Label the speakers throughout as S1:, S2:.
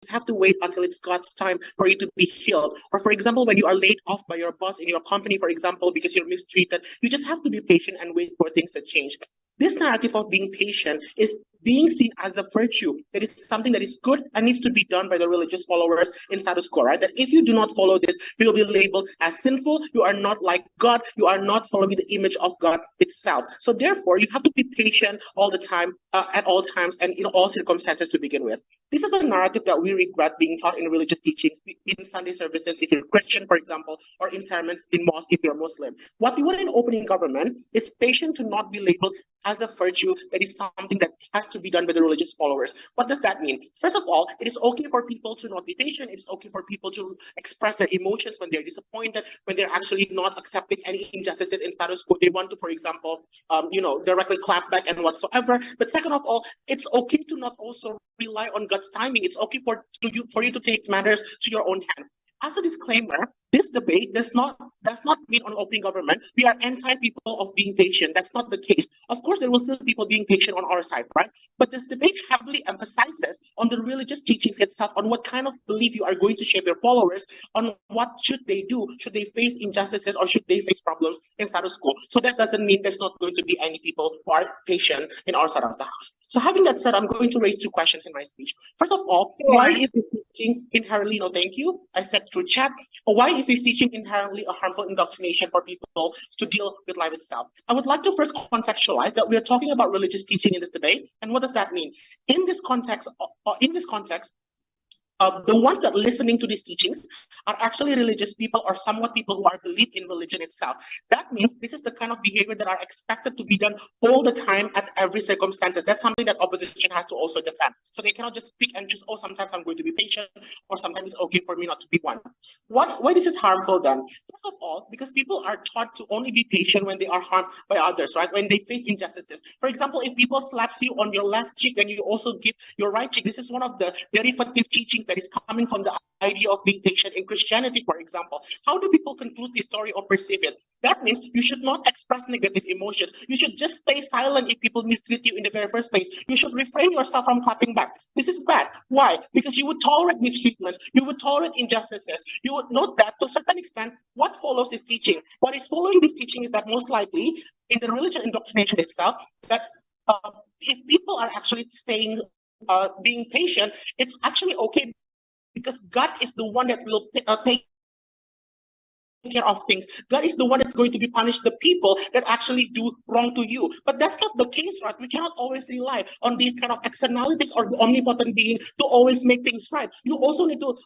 S1: have to wait until it's God's time for you to be healed. Or for example, when you are laid off by your boss in your company, for example, because you're mistreated, you just have to be patient and wait for things to change. This narrative of being patient is being seen as a virtue. That is something that is good and needs to be done by the religious followers in status quo, right? That if you do not follow this, you will be labeled as sinful. You are not like God. You are not following the image of God itself. So therefore, you have to be patient all the time, at all times, and in all circumstances to begin with. This is a narrative that we regret being taught in religious teachings, in Sunday services if you're Christian, for example, or in sermons in mosque if you're Muslim. What we want in opening government is patient to not be labeled as a virtue that is something that has to be done by the religious followers. What does that mean? First of all, it is okay for people to not be patient. It's okay for people to express their emotions when they're disappointed, when they're actually not accepting any injustices in status quo. They want to, for example, directly clap back and whatsoever. But second of all, it's okay to not also rely on God's timing. It's okay for you to take matters to your own hand. As a disclaimer, this debate does not mean on opening government we are anti-people of being patient. That's not the case. Of course, there will still be people being patient on our side, right? But this debate heavily emphasizes on the religious teachings itself, on what kind of belief you are going to shape your followers, on what should they do, should they face injustices or should they face problems in status quo. So that doesn't mean there's not going to be any people who are patient in our side of the house. So having that said, I'm going to raise two questions in my speech. First of all, why is this teaching inherently, no thank you, I said through chat, or why is this teaching inherently a harmful indoctrination for people to deal with life itself? I would like to first contextualize that we are talking about religious teaching in this debate, and what does that mean? In this context, the ones that listening to these teachings are actually religious people or somewhat people who are believe in religion itself. That means this is the kind of behavior that are expected to be done all the time at every circumstances. That's something that opposition has to also defend. So they cannot just speak and just, oh, sometimes I'm going to be patient, or sometimes it's okay for me not to be one. Why this is harmful then? First of all, because people are taught to only be patient when they are harmed by others, right? When they face injustices. For example, if people slaps you on your left cheek, then you also give your right cheek. This is one of the derivative teachings that is coming from the idea of being patient in Christianity, for example. How do people conclude this story or perceive it? That means you should not express negative emotions. You should just stay silent if people mistreat you in the very first place. You should refrain yourself from clapping back. This is bad. Why? Because you would tolerate mistreatments. You would tolerate injustices. You would note that to a certain extent, what follows this teaching? What is following this teaching is that most likely, in the religious indoctrination itself, that if people are actually staying, being patient, it's actually okay because God is the one that will take care of things. God is the one that's going to be punished the people that actually do wrong to you. But that's not the case, right? We cannot always rely on these kind of externalities or the omnipotent being to always make things right. You also need to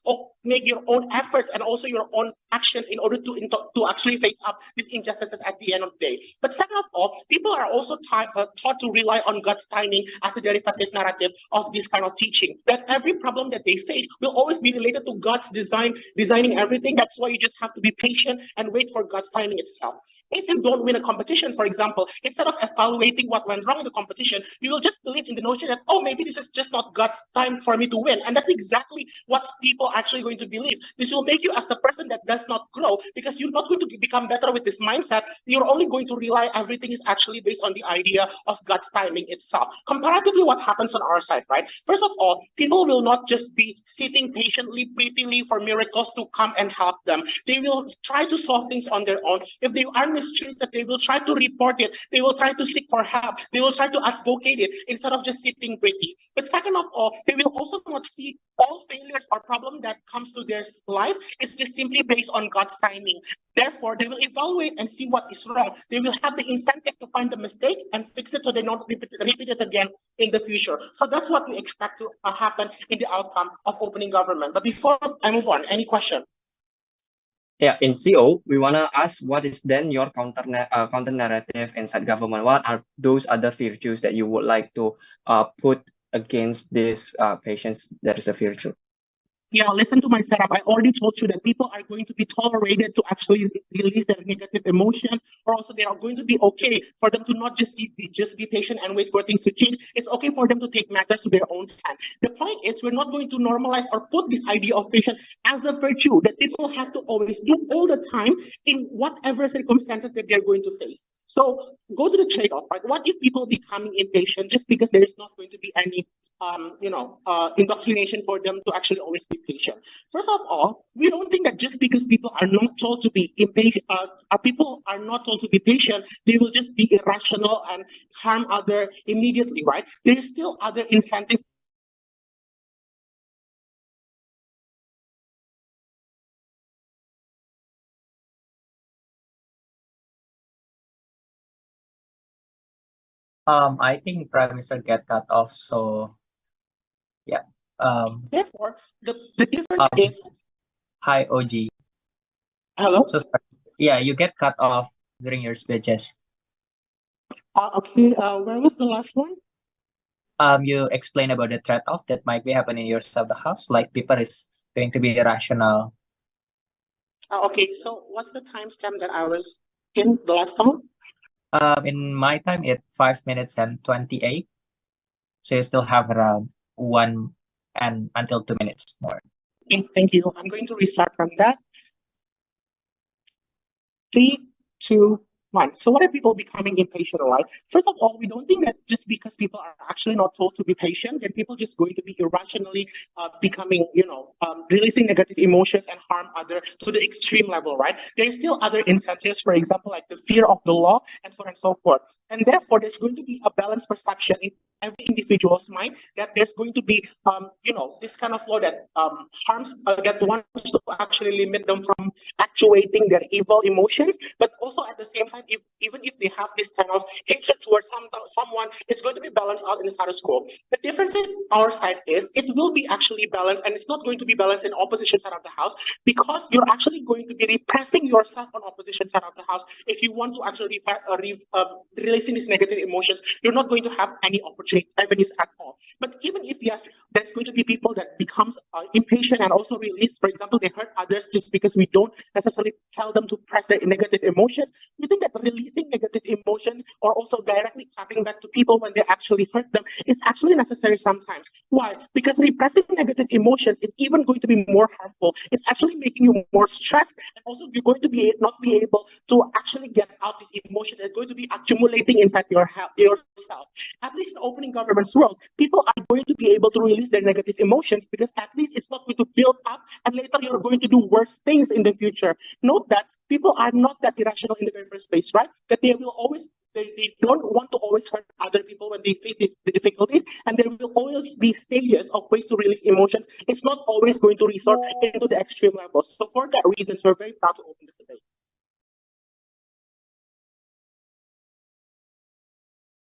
S1: make your own efforts and also your own actions in order to actually face up these injustices at the end of the day. But second of all, people are also taught to rely on God's timing as a derivative narrative of this kind of teaching. That every problem that they face will always be related to God's designing everything. That's why you just have to be patient and wait for God's timing itself. If you don't win a competition, for example, instead of evaluating what went wrong in the competition, you will just believe in the notion that, oh, maybe this is just not God's time for me to win. And that's exactly what people are actually going to believe. This will make you as a person that does not grow because you're not going to become better with this mindset. You're only going to rely everything is actually based on the idea of God's timing itself. Comparatively, what happens on our side, right? First of all, people will not just be sitting patiently, prettily for miracles to come and help them. They will try to solve things on their own. If they are mistreated, they will try to report it. They will try to seek for help. They will try to advocate it instead of just sitting pretty. But second of all, they will also not see all failures or problem that comes to their life. It's just simply based on God's timing. Therefore, they will evaluate and see what is wrong. They will have the incentive to find the mistake and fix it so they don't repeat it again in the future. So that's what we expect to happen in the outcome of opening government. But before I move on, any question?
S2: Yeah, in CO, we want to ask what is then your counter narrative inside government? What are those other virtues that you would like to put against this patients that is a virtue?
S1: Yeah, listen to my setup. I already told you that people are going to be tolerated to actually release their negative emotions, or also they are going to be okay for them to not just be patient and wait for things to change. It's okay for them to take matters to their own hand. The point is, we're not going to normalize or put this idea of patience as a virtue that people have to always do all the time in whatever circumstances that they're going to face. So go to the trade-off, right? What if people becoming impatient just because there is not going to be any indoctrination for them to actually always be patient? First of all, we don't think that just because people are not told to be impatient, people are not told to be patient, they will just be irrational and harm other immediately, right? There is still other incentives.
S3: I think Prime Minister get cut off, so yeah.
S1: Therefore, the difference is,
S3: Hi OG.
S1: hello?
S3: So sorry. Yeah, you get cut off during your speeches.
S1: Okay, where was the last one?
S3: You explain about the threat off that might be happening in your side of the house, like people is going to be irrational.
S1: Okay, so what's the timestamp that I was in the last time?
S3: In my time, it's 5 minutes and 28. So you still have around 1 and until 2 minutes more.
S1: Okay, thank you. I'm going to restart from that. 3, 2, 1. So what are people becoming impatient, right? First of all, we don't think that just because people are actually not told to be patient, then people just going to be irrationally becoming, releasing negative emotions and harm others to the extreme level, right? There's still other incentives, for example, like the fear of the law and so on and so forth. And therefore, there's going to be a balanced perception in every individual's mind that there's going to be, this kind of law that harms, that wants to actually limit them from actuating their evil emotions, but also at the same time, even if they have this kind of hatred towards someone, it's going to be balanced out in the status quo. The difference in our side is it will be actually balanced, and it's not going to be balanced in opposition side of the house, because you're actually going to be repressing yourself on opposition side of the house. If you want to actually releasing these negative emotions, you're not going to have any opportunity avenues at all. But even if yes, there's going to be people that becomes impatient and also release, for example, they hurt others just because we don't necessarily tell them to press their negative emotions. We think that releasing negative emotions or also directly clapping back to people when they actually hurt them is actually necessary sometimes. Why? Because repressing negative emotions is even going to be more harmful. It's actually making you more stressed, and also you're going to be not be able to actually get out these emotions. It's going to be accumulating inside yourself. At least in opening government's world, people are going to be able to release their negative emotions because at least it's not going to build up and later you're going to do worse things in the future. Note that people are not that irrational in the very first place, right? That they will always, they don't want to always hurt other people when they face the difficulties, and there will always be stages of ways to release emotions. It's not always going to resort into the extreme levels. So for that reason, we're very proud to open this debate.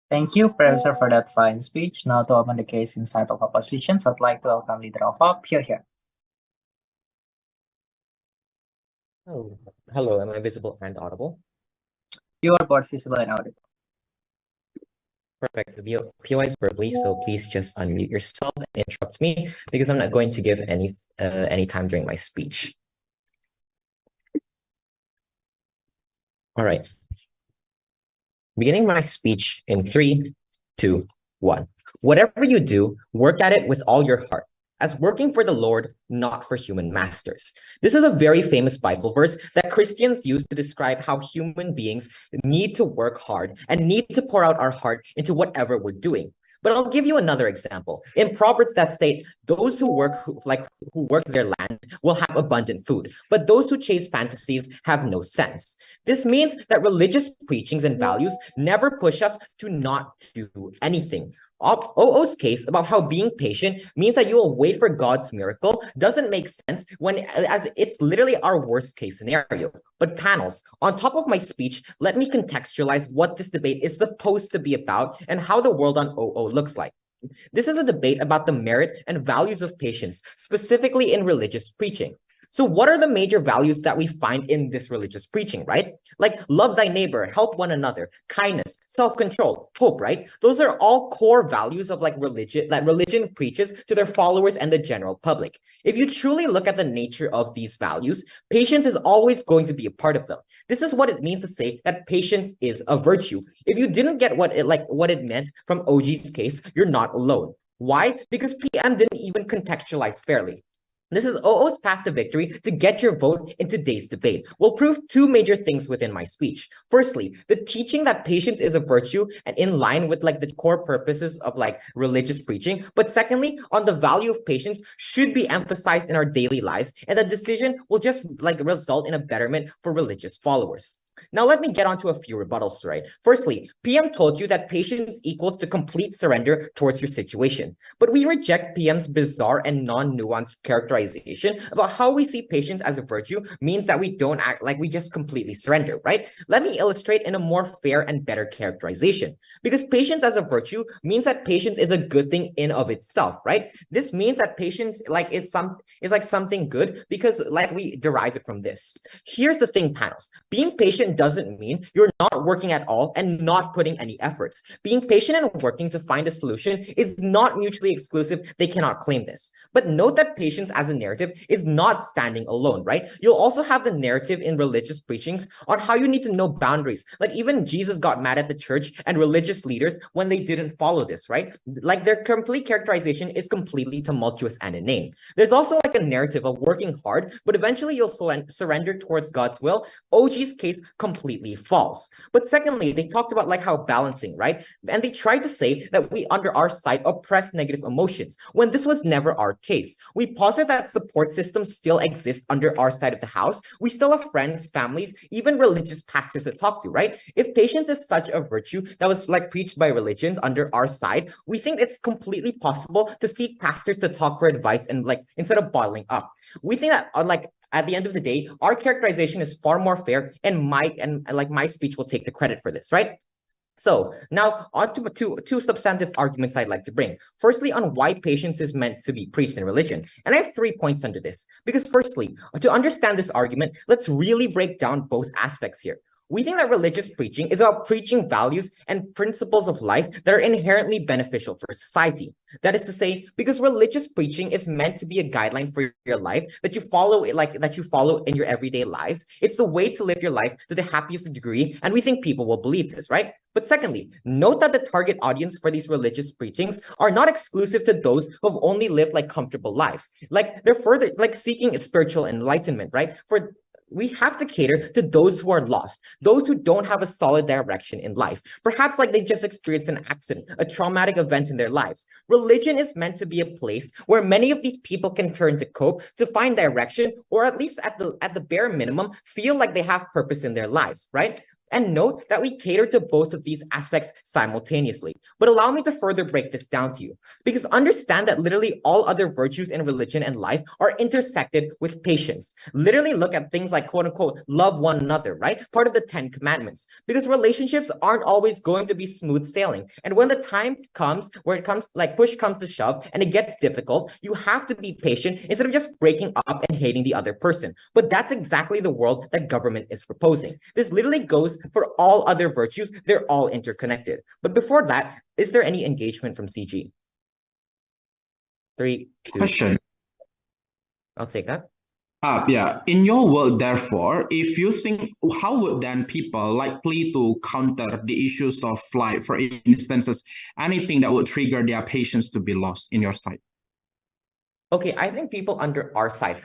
S3: Thank you, Professor, for that fine speech. Now to open the case inside of opposition, so I'd like to welcome Leader of Up here.
S4: Oh, hello, am I visible and audible?
S3: You are both visible and audible.
S4: Perfect. The POI is verbally, so please just unmute yourself and interrupt me because I'm not going to give any time during my speech. All right. Beginning my speech in 3, 2, 1. Whatever you do, work at it with all your heart, as working for the Lord, not for human masters. This is a very famous Bible verse that Christians use to describe how human beings need to work hard and need to pour out our heart into whatever we're doing. But I'll give you another example. In Proverbs that state, those who work their land will have abundant food, but those who chase fantasies have no sense. This means that religious preachings and values never push us to not do anything. OO's case about how being patient means that you will wait for God's miracle doesn't make sense as it's literally our worst case scenario. But panels, on top of my speech, let me contextualize what this debate is supposed to be about and how the world on OO looks like. This is a debate about the merit and values of patience, specifically in religious preaching. So what are the major values that we find in this religious preaching, right? Like love thy neighbor, help one another, kindness, self-control, hope, right? Those are all core values of religion preaches to their followers and the general public. If you truly look at the nature of these values, patience is always going to be a part of them. This is what it means to say that patience is a virtue. If you didn't get what it meant from OG's case, you're not alone. Why? Because PM didn't even contextualize fairly. This is OO's path to victory to get your vote in today's debate. We'll prove two major things within my speech. Firstly, the teaching that patience is a virtue and in line with like the core purposes of like religious preaching. But secondly, on the value of patience should be emphasized in our daily lives, and the decision will just like result in a betterment for religious followers. Now, let me get on to a few rebuttals, right? Firstly, PM told you that patience equals to complete surrender towards your situation. But we reject PM's bizarre and non-nuanced characterization about how we see patience as a virtue means that we don't act like we just completely surrender, right? Let me illustrate in a more fair and better characterization. Because patience as a virtue means that patience is a good thing in of itself, right? This means that patience like is something good because like we derive it from this. Here's the thing, panels. Being patient doesn't mean you're not working at all and not putting any efforts. Being patient and working to find a solution is not mutually exclusive. They cannot claim this. But note that patience as a narrative is not standing alone, right? You'll also have the narrative in religious preachings on how you need to know boundaries. Like even Jesus got mad at the church and religious leaders when they didn't follow this, right? Like their complete characterization is completely tumultuous and inane. There's also like a narrative of working hard, but eventually you'll surrender towards God's will. OG's case completely false. But secondly, they talked about like how balancing, right? And they tried to say that we under our side oppress negative emotions when this was never our case. We posit that support systems still exist under our side of the house. We still have friends, families, even religious pastors to talk to, right? If patience is such a virtue that was like preached by religions under our side, we think it's completely possible to seek pastors to talk for advice and like instead of bottling up. We think that like at the end of the day, our characterization is far more fair, and my speech will take the credit for this, right? So now on to two substantive arguments I'd like to bring. Firstly, on why patience is meant to be preached in religion. And I have 3 points under this. Because firstly, to understand this argument, let's really break down both aspects here. We think that religious preaching is about preaching values and principles of life that are inherently beneficial for society. That is to say, because religious preaching is meant to be a guideline for your life that you follow in your everyday lives. It's the way to live your life to the happiest degree, and we think people will believe this, right? But secondly, note that the target audience for these religious preachings are not exclusive to those who have only lived like comfortable lives. Like they're further like seeking spiritual enlightenment, right? We have to cater to those who are lost, those who don't have a solid direction in life. Perhaps like they just experienced an accident, a traumatic event in their lives. Religion is meant to be a place where many of these people can turn to cope, to find direction, or at least at the bare minimum, feel like they have purpose in their lives, right? And note that we cater to both of these aspects simultaneously. But allow me to further break this down to you, because understand that literally all other virtues in religion and life are intersected with patience. Literally look at things like quote unquote, love one another, right? Part of the 10 commandments, because relationships aren't always going to be smooth sailing. And when the time comes where it comes like push comes to shove and it gets difficult, you have to be patient instead of just breaking up and hating the other person. But that's exactly the world that government is proposing. This literally goes for all other virtues. They're all interconnected. But before that, is there any engagement from CG? 3, 2.
S5: Question.
S4: I'll take that.
S5: Yeah. In your world, therefore, if you think, how would then people likely to counter the issues of, like, for instances, anything that would trigger their patience to be lost in your sight?
S4: Okay, I think people under our side,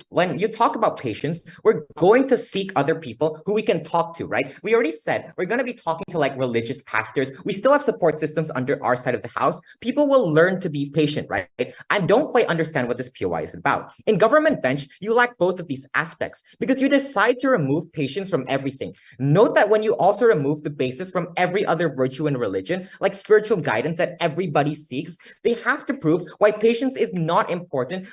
S4: when you talk about patience, we're going to seek other people who we can talk to, right? We already said we're going to be talking to like religious pastors. We still have support systems under our side of the house. People will learn to be patient, right? I don't quite understand what this POI is about. In government bench, you lack both of these aspects because you decide to remove patience from everything. Note that when you also remove the basis from every other virtue in religion, like spiritual guidance that everybody seeks, they have to prove why patience is not important,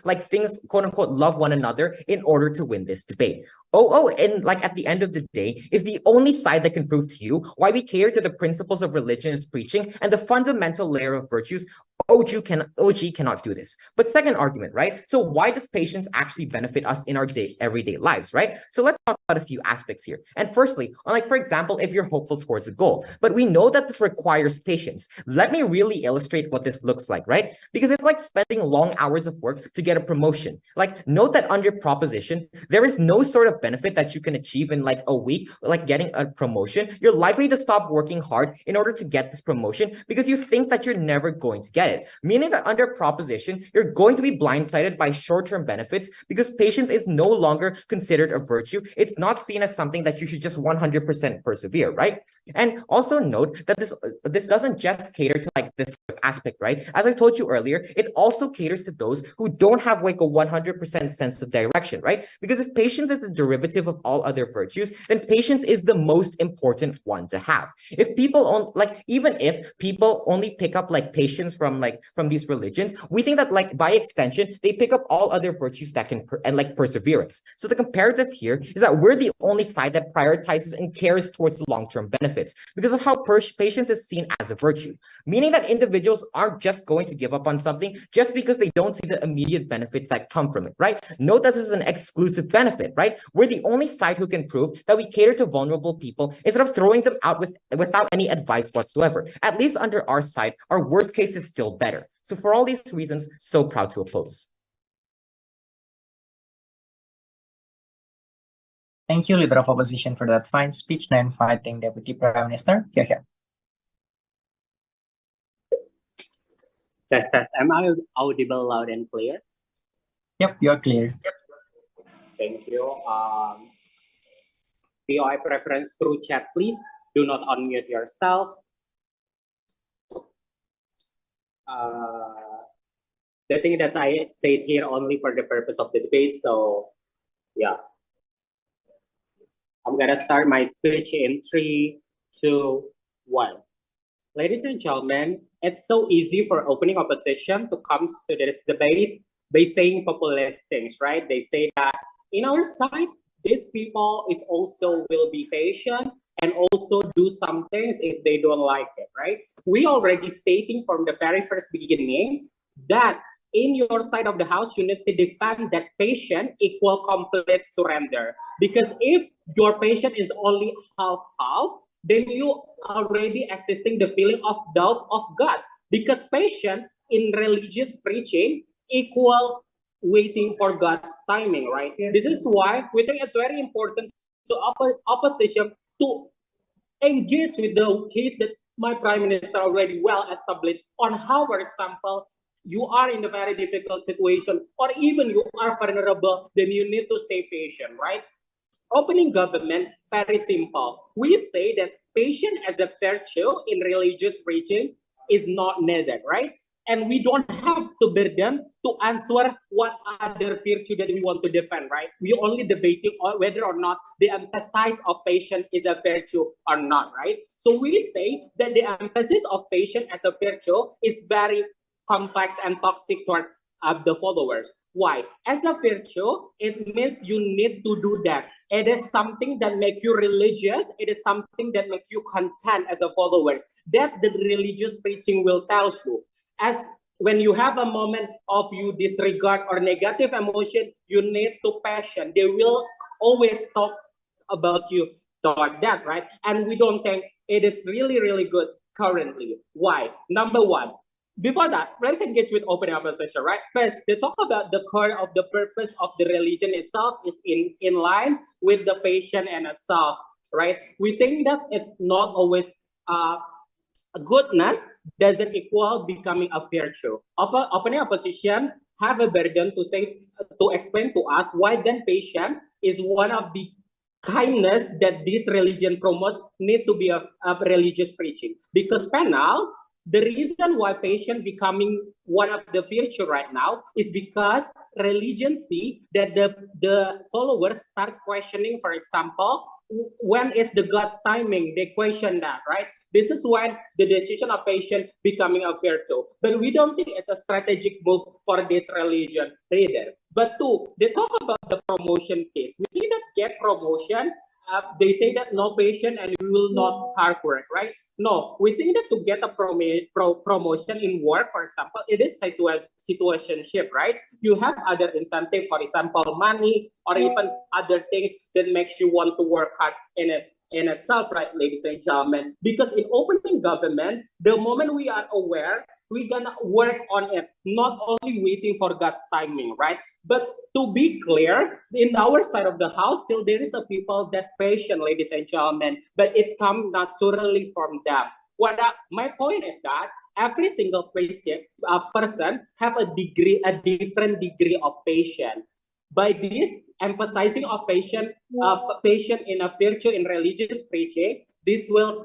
S4: like things quote unquote love one another in order to win this debate. And like at the end of the day is the only side that can prove to you why we cater to the principles of religious preaching and the fundamental layer of virtues. OG cannot do this. But second argument, right? So why does patience actually benefit us in our everyday lives, right? So let's talk about a few aspects here. And firstly, like for example, if you're hopeful towards a goal, but we know that this requires patience. Let me really illustrate what this looks like, right? Because it's like spending long hours of work to get a promotion. Like note that under proposition, there is no sort of benefit that you can achieve in like a week, like getting a promotion. You're likely to stop working hard in order to get this promotion because you think that you're never going to get it. right? Meaning that under proposition, you're going to be blindsided by short-term benefits because patience is no longer considered a virtue. It's not seen as something that you should just 100% persevere, right? And also note that this doesn't just cater to like this aspect, right? As I told you earlier, it also caters to those who don't have like a 100% sense of direction, right? Because if patience is the derivative of all other virtues, then patience is the most important one to have. If people even if people only pick up like patience from these religions, we think that like by extension they pick up all other virtues that can and like perseverance. So the comparative here is that we're the only side that prioritizes and cares towards the long-term benefits because of how patience is seen as a virtue, meaning that individuals aren't just going to give up on something just because they don't see the immediate benefits that come from it, right? Note that this is an exclusive benefit, right? We're the only side who can prove that we cater to vulnerable people instead of throwing them out without any advice whatsoever. At least under our side, our worst case is still better. So for all these reasons, so proud to oppose.
S3: Thank you, Leader of Opposition, for that fine speech. Now inviting Deputy Prime Minister. Here.
S6: Test. Am I audible loud and clear?
S3: Yep, you're clear.
S6: Thank you. POI preference through chat, please. Do not unmute yourself. The thing that I said here only for the purpose of the debate. So, yeah. I'm gonna start my speech in 3, 2, 1. Ladies and gentlemen, it's so easy for opening opposition to come to this debate by saying populist things, right? They say that in our side, these people is also will be patient and also do some things if they don't like it, right? We already stating from the very first beginning that in your side of the house, you need to define that patient equal complete surrender. Because if your patient is only half-half, then you already assisting the feeling of doubt of God. Because patient in religious preaching equal waiting for God's timing, right? Yes. This is why we think it's very important to opposition to engage with the case that my Prime Minister already well established on how, for example, you are in a very difficult situation or even you are vulnerable, then you need to stay patient, right? Opening government, very simple. We say that patience as a virtue in religious preaching is not needed, right? And we don't have to burden to answer what other virtue that we want to defend, right? We only debating on whether or not the emphasis of patience is a virtue or not, right? So we say that the emphasis of patience as a virtue is very complex and toxic toward the followers. Why? As a virtue, it means you need to do that. It is something that makes you religious. It is something that makes you content as a followers. That the religious preaching will tell you. As when you have a moment of you disregard or negative emotion, you need to passion. They will always talk about you toward that, right? And we don't think it is really, really good currently. Why? Number one, before that, let's engage with open opposition, right? First, they talk about the core of the purpose of the religion itself is in line with the patient and itself, right? We think that it's not always goodness doesn't equal becoming a virtue. Opening opposition have a burden to explain to us why then patient is one of the kindness that this religion promotes need to be a religious preaching. Because panel, the reason why patient becoming one of the virtue right now is because religion see that the followers start questioning, for example, when is the God's timing? They question that, right? This is when the decision of patient becoming a virtue. But we don't think it's a strategic move for this religion either. But two, they talk about the promotion case. We think that get promotion, they say that no patient and we will not hard work, right? No, we think that to get a promotion in work, for example, it is situationship, right? You have other incentive, for example, money or even other things that makes you want to work hard in itself, right, ladies and gentlemen? Because in opening government, the moment we are aware, we're gonna work on it, not only waiting for God's timing, right? But to be clear, in our side of the house, still there is a people that patient, ladies and gentlemen, but it comes naturally from them. My point is that every single person have a different degree of patience. By this emphasizing of patient in a virtue in religious preaching, this will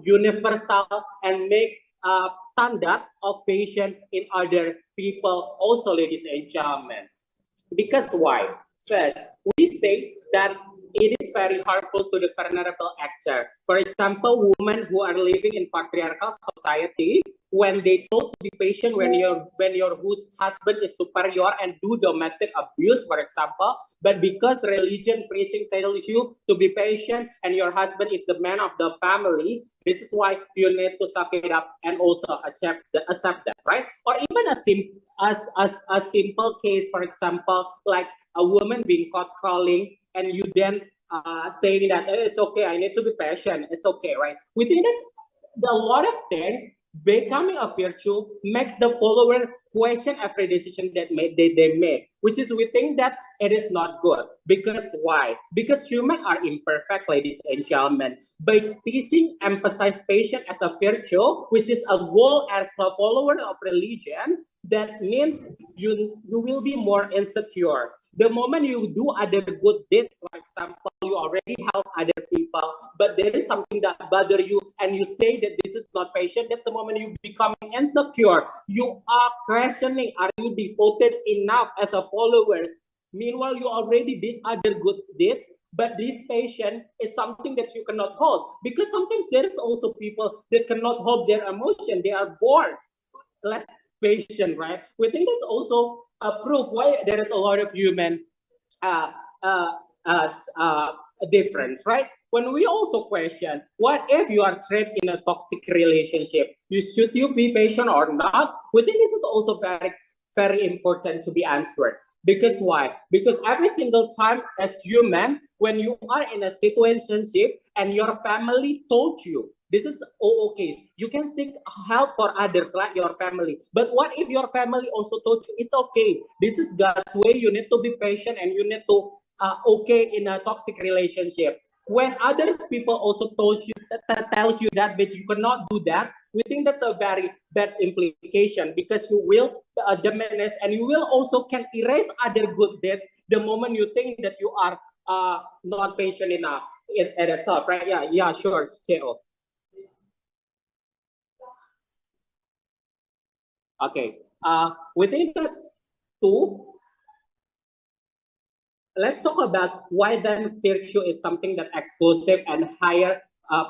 S6: universal and make standard of patient in other people also, ladies and gentlemen. Because why? First, we say that it is very harmful to the vulnerable actor. For example, women who are living in patriarchal society, when they told to be patient when your husband is superior and do domestic abuse, for example, but because religion preaching tells you to be patient and your husband is the man of the family, this is why you need to suck it up and also accept that, right? Or even a simple case, for example, like a woman being caught calling and you then saying that it's okay, I need to be patient, it's okay, right? We think that a lot of things becoming a virtue makes the follower question every decision that they make, which is we think that it is not good. Because why? Because humans are imperfect, ladies and gentlemen. By teaching emphasize patience as a virtue, which is a goal as a follower of religion, that means you will be more insecure. The moment you do other good deeds, for example, you already help other people, but there is something that bother you and you say that this is not patient, that's the moment you become insecure. You are questioning, are you devoted enough as a followers? Meanwhile, you already did other good deeds, but this patient is something that you cannot hold. Because sometimes there is also people that cannot hold their emotion. They are born less patient, right? We think that's also a proof why there is a lot of human difference, right? When we also question, what if you are trapped in a toxic relationship? Should you be patient or not? We think this is also very, very important to be answered. Because why? Because every single time as human, when you are in a situationship and your family told you, this is okay, you can seek help for others like your family. But what if your family also told you, it's okay, this is God's way, you need to be patient and you need to okay in a toxic relationship. When others people also tells you that, but you cannot do that, we think that's a very bad implication, because you will diminish and you will also can erase other good deeds the moment you think that you are not patient enough in itself, right? Yeah, sure, Theo. Okay, within that two, let's talk about why then virtue is something that exclusive and higher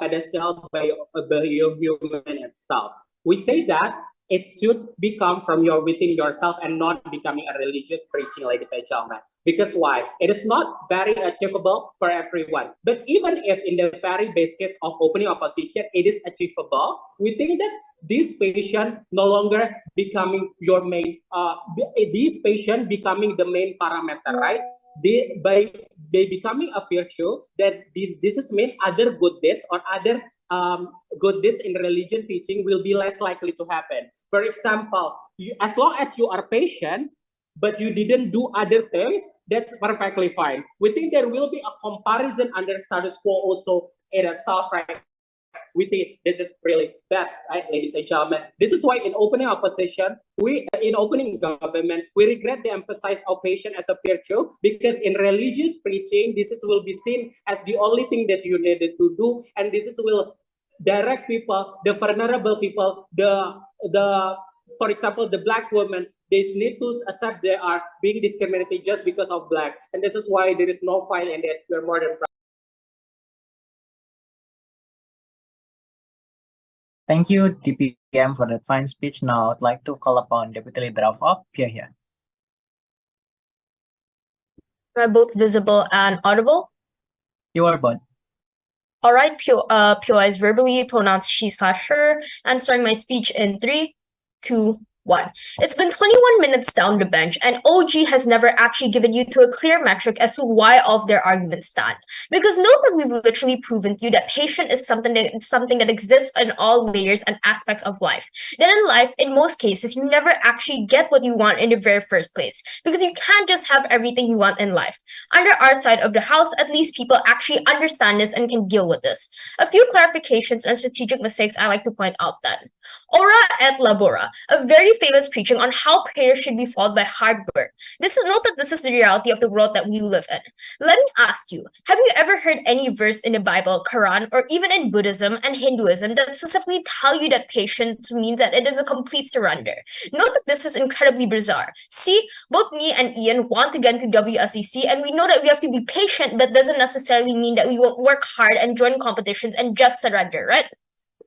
S6: pedestal by your human itself. We say that it should become from within yourself and not becoming a religious preaching, ladies and gentlemen. Because why? It is not very achievable for everyone. But even if in the very base case of opening opposition, it is achievable, we think that this patient no longer becoming your main, this patient becoming the main parameter, right? By becoming a virtue, that this is mean other good deeds or other good deeds in religion teaching will be less likely to happen. For example, as long as you are patient, but you didn't do other things, that's perfectly fine. We think there will be a comparison under status quo also in itself, right? We think this is really bad, right, ladies and gentlemen? This is why in opening opposition, in opening government, we regret the emphasis of patience as a virtue, because in religious preaching, this will be seen as the only thing that you needed to do, and this will direct people, the vulnerable people, for example, the Black women, they need to accept they are being discriminated just because of Black, and this is why there is no file and that we're more than proud.
S3: Thank you, DPM, for that fine speech. Now I'd like to call upon Deputy Leader of OP, Pierre.
S7: Am I both visible and audible?
S3: You are both.
S7: All right, POI is verbally pronounced she/her, answering my speech in 3, 2, 1. It's been 21 minutes down the bench, and OG has never actually given you to a clear metric as to why all of their arguments stand. Because note that we've literally proven to you that patient is something that exists in all layers and aspects of life. That in life, in most cases, you never actually get what you want in the very first place, because you can't just have everything you want in life. Under our side of the house, at least people actually understand this and can deal with this. A few clarifications and strategic mistakes I like to point out then. Ora et labora, a very famous preaching on how prayer should be followed by hard work. Note that this is the reality of the world that we live in. Let me ask you, have you ever heard any verse in the Bible, Quran, or even in Buddhism and Hinduism that specifically tell you that patience means that it is a complete surrender? Note that this is incredibly bizarre. See, both me and Ian want to get into WSEC, and we know that we have to be patient, but doesn't necessarily mean that we won't work hard and join competitions and just surrender, right?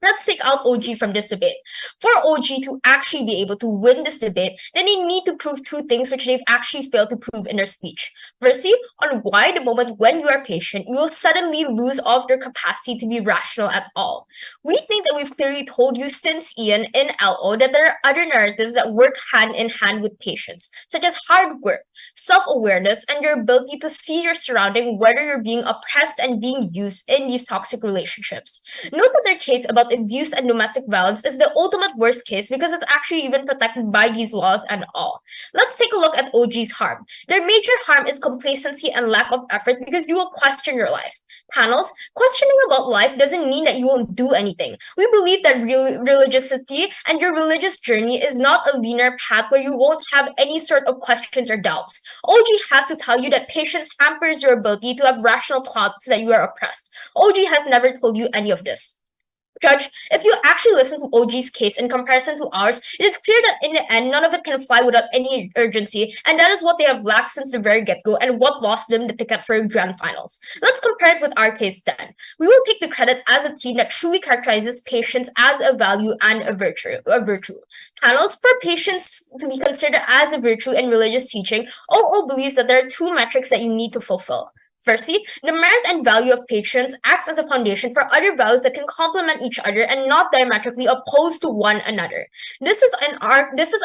S7: Let's take out OG from this debate. For OG to actually be able to win this debate, then they need to prove two things which they've actually failed to prove in their speech. Firstly, on why the moment when you are patient, you will suddenly lose all of your capacity to be rational at all. We think that we've clearly told you since Ian in LO that there are other narratives that work hand in hand with patience, such as hard work, self-awareness, and your ability to see your surrounding, whether you're being oppressed and being used in these toxic relationships. Note that their case about abuse and domestic violence is the ultimate worst case because it's actually even protected by these laws and all. Let's take a look at OG's harm. Their major harm is complacency and lack of effort because you will question your life. Panels, questioning about life doesn't mean that you won't do anything. We believe that religiosity and your religious journey is not a linear path where you won't have any sort of questions or doubts. OG has to tell you that patience hampers your ability to have rational thoughts that you are oppressed. OG has never told you any of this. Judge, if you actually listen to OG's case in comparison to ours, it is clear that in the end, none of it can fly without any urgency, and that is what they have lacked since the very get-go and what lost them the ticket for grand finals. Let's compare it with our case then. We will take the credit as a team that truly characterizes patience as a value and a virtue. Panels, for patience to be considered as a virtue in religious teaching, OO believes that there are two metrics that you need to fulfill. Firstly, the merit and value of patience acts as a foundation for other values that can complement each other and not diametrically opposed to one another. This is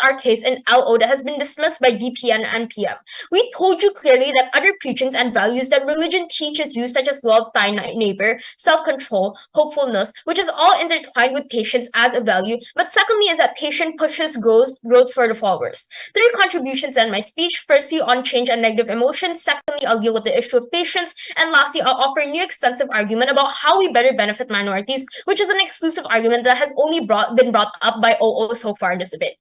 S7: our case in LO that has been dismissed by DPN and PM. We told you clearly that other preachings and values that religion teaches you, such as love thy neighbor, self-control, hopefulness, which is all intertwined with patience as a value, but secondly is that patience pushes growth for the followers. Three contributions in my speech. Firstly, on change and negative emotions. Secondly, I'll deal with the issue of patience. And lastly, I'll offer a new extensive argument about how we better benefit minorities, which is an exclusive argument that has only been brought up by OO so far in this debate.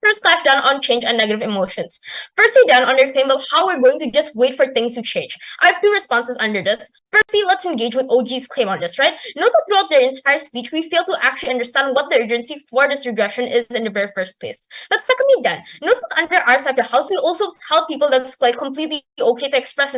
S7: First clash done on change and negative emotions. Firstly done on their claim of how we're going to just wait for things to change. I have two responses under this. Firstly, let's engage with OG's claim on this, right? Note that throughout their entire speech, we fail to actually understand what the urgency for this regression is in the very first place. But secondly then, note that under our side of the house, we also tell people that's like completely okay to express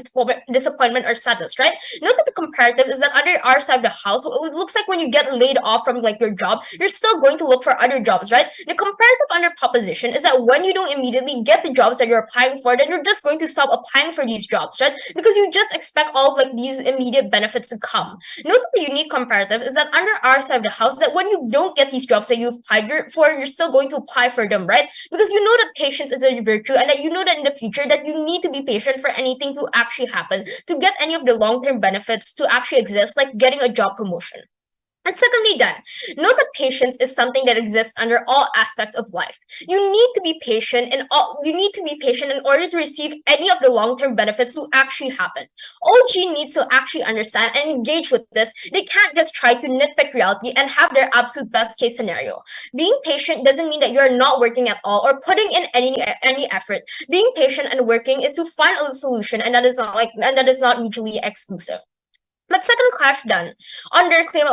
S7: disappointment or sadness, right? Note that the comparative is that under our side of the house, it looks like when you get laid off from like your job, you're still going to look for other jobs, right? The comparative under proposition is that when you don't immediately get the jobs that you're applying for, then you're just going to stop applying for these jobs, right? Because you just expect all of like these immediate benefits to come. Note that the unique comparative is that under our side of the house, that when you don't get these jobs that you've applied for, you're still going to apply for them, right? Because you know that patience is a virtue and that you know that in the future that you need to be patient for anything to actually happen, to get any of the long-term benefits to actually exist, like getting a job promotion. And secondly then, note that patience is something that exists under all aspects of life. You need to be patient in order to receive any of the long-term benefits to actually happen. OG needs to actually understand and engage with this. They can't just try to nitpick reality and have their absolute best case scenario. Being patient doesn't mean that you're not working at all or putting in any effort. Being patient and working is to find a solution, and that is not mutually exclusive. But second clash done on their claim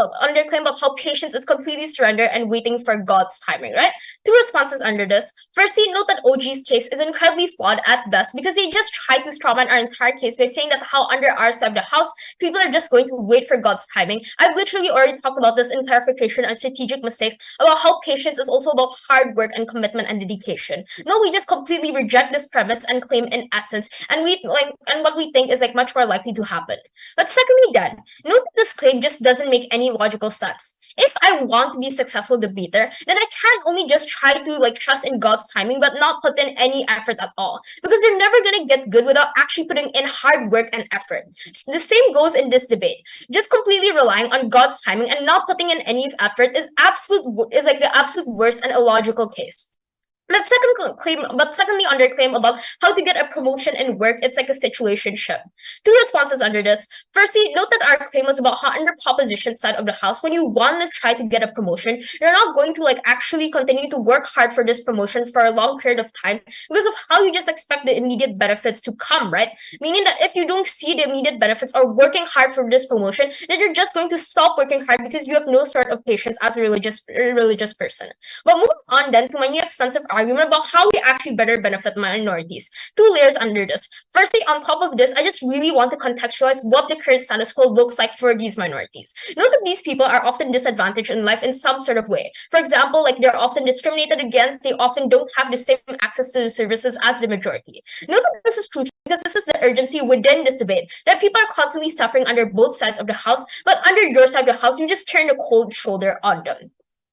S7: of how patience is completely surrender and waiting for God's timing, right? Two responses under this. Firstly, note that OG's case is incredibly flawed at best because they just tried to strawman our entire case by saying that how under our side of the house, people are just going to wait for God's timing. I've literally already talked about this in clarification and strategic mistakes about how patience is also about hard work and commitment and dedication. No, we just completely reject this premise and claim in essence, and what we think is like much more likely to happen. But secondly, note that this claim just doesn't make any logical sense. If I want to be a successful debater, then I can't only just try to like trust in God's timing, but not put in any effort at all. Because you're never gonna get good without actually putting in hard work and effort. The same goes in this debate. Just completely relying on God's timing and not putting in any effort is like the absolute worst and illogical case. But secondly, on their claim about how to get a promotion in work, it's like a situationship. Two responses under this. Firstly, note that our claim was about how under proposition side of the house, when you want to try to get a promotion, you're not going to like actually continue to work hard for this promotion for a long period of time because of how you just expect the immediate benefits to come, right? Meaning that if you don't see the immediate benefits or working hard for this promotion, then you're just going to stop working hard because you have no sort of patience as a religious person. But moving on then to my new extensive argument about how we actually better benefit minorities. Two layers under this. Firstly, on top of this, I just really want to contextualize what the current status quo looks like for these minorities. Note that these people are often disadvantaged in life in some sort of way. For example, like they're often discriminated against, they often don't have the same access to the services as the majority. Note that this is crucial because this is the urgency within this debate, that people are constantly suffering under both sides of the house, but under your side of the house, you just turn a cold shoulder on them.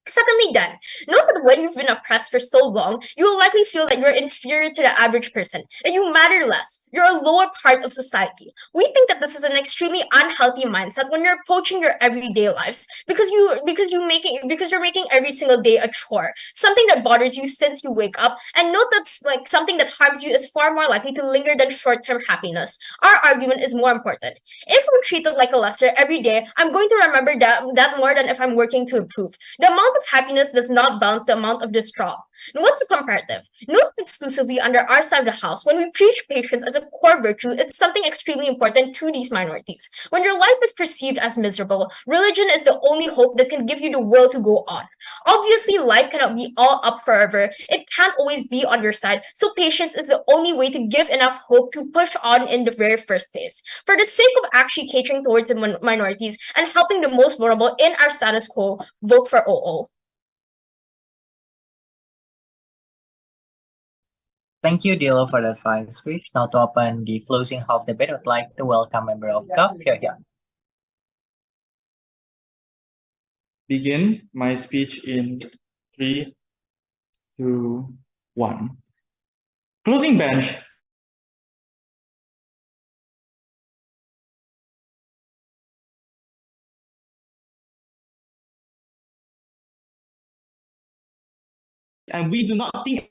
S7: Secondly, then, note that when you've been oppressed for so long, you will likely feel that you're inferior to the average person, that you matter less, you're a lower part of society. We think that this is an extremely unhealthy mindset when you're approaching your everyday lives because you're making every single day a chore, something that bothers you since you wake up. And note that's like something that harms you is far more likely to linger than short-term happiness. Our argument is more important. If we're treated like a lesser every day, I'm going to remember that more than if I'm working to improve. The amount of happiness does not balance the amount of distraught. And what's a comparative? Note exclusively under our side of the house, when we preach patience as a core virtue, it's something extremely important to these minorities. When your life is perceived as miserable, religion is the only hope that can give you the will to go on. Obviously, life cannot be all up forever. It can't always be on your side, so patience is the only way to give enough hope to push on in the very first place. For the sake of actually catering towards the minorities and helping the most vulnerable in our status quo, vote for OO.
S3: Thank you, Dilo, for that fine speech. Now to open the closing half debate, I'd like to welcome member of CUP, Hyun.
S5: Begin my speech in 3, 2, 1. Closing bench. And we do not think,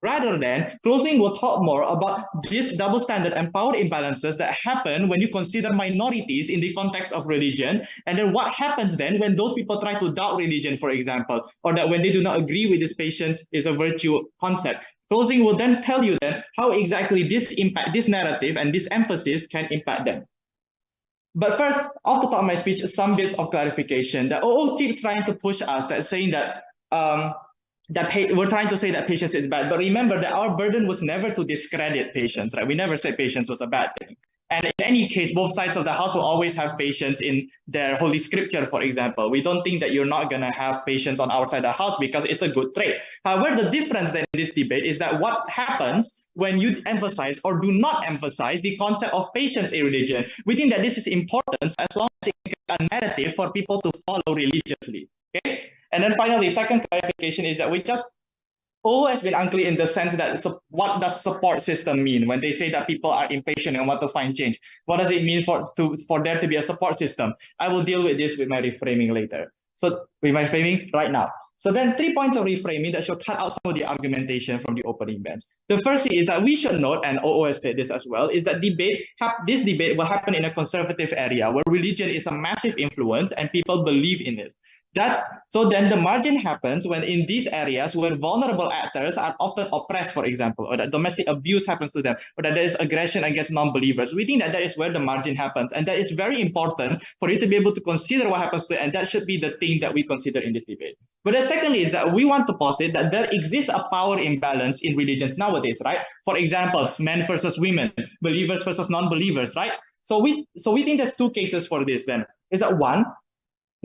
S5: rather than closing will talk more about this double standard and power imbalances that happen when you consider minorities in the context of religion, and then what happens then when those people try to doubt religion, for example, or that when they do not agree with this patience is a virtue concept. Closing will then tell you then how exactly this narrative and this emphasis can impact them. But first, off the top of my speech, some bits of clarification. The OO keeps trying to push us, that saying that we're trying to say that patience is bad, but remember that our burden was never to discredit patience, right? We never said patience was a bad thing. And in any case, both sides of the house will always have patience in their holy scripture, for example. We don't think that you're not going to have patience on our side of the house because it's a good trait. However, the difference then in this debate is that what happens when you emphasize or do not emphasize the concept of patience in religion. We think that this is important as long as it's a narrative for people to follow religiously. Okay? And then finally, second clarification is that OO has been unclear in the sense that what does support system mean when they say that people are impatient and want to find change? What does it mean for there to be a support system? I will deal with this with my reframing later. So with my framing right now. So then 3 points of reframing that should cut out some of the argumentation from the opening bench. The first is that we should note, and OO has said this as well, is that this debate will happen in a conservative area where religion is a massive influence and people believe in this. So then the margin happens when in these areas where vulnerable actors are often oppressed, for example, or that domestic abuse happens to them, or that there is aggression against non-believers. We think that is where the margin happens. And that is very important for you to be able to consider what happens to it. And that should be the thing that we consider in this debate. But then secondly is that we want to posit that there exists a power imbalance in religions nowadays, right? For example, men versus women, believers versus non-believers, right? So we think there's two cases for this then. Is that one,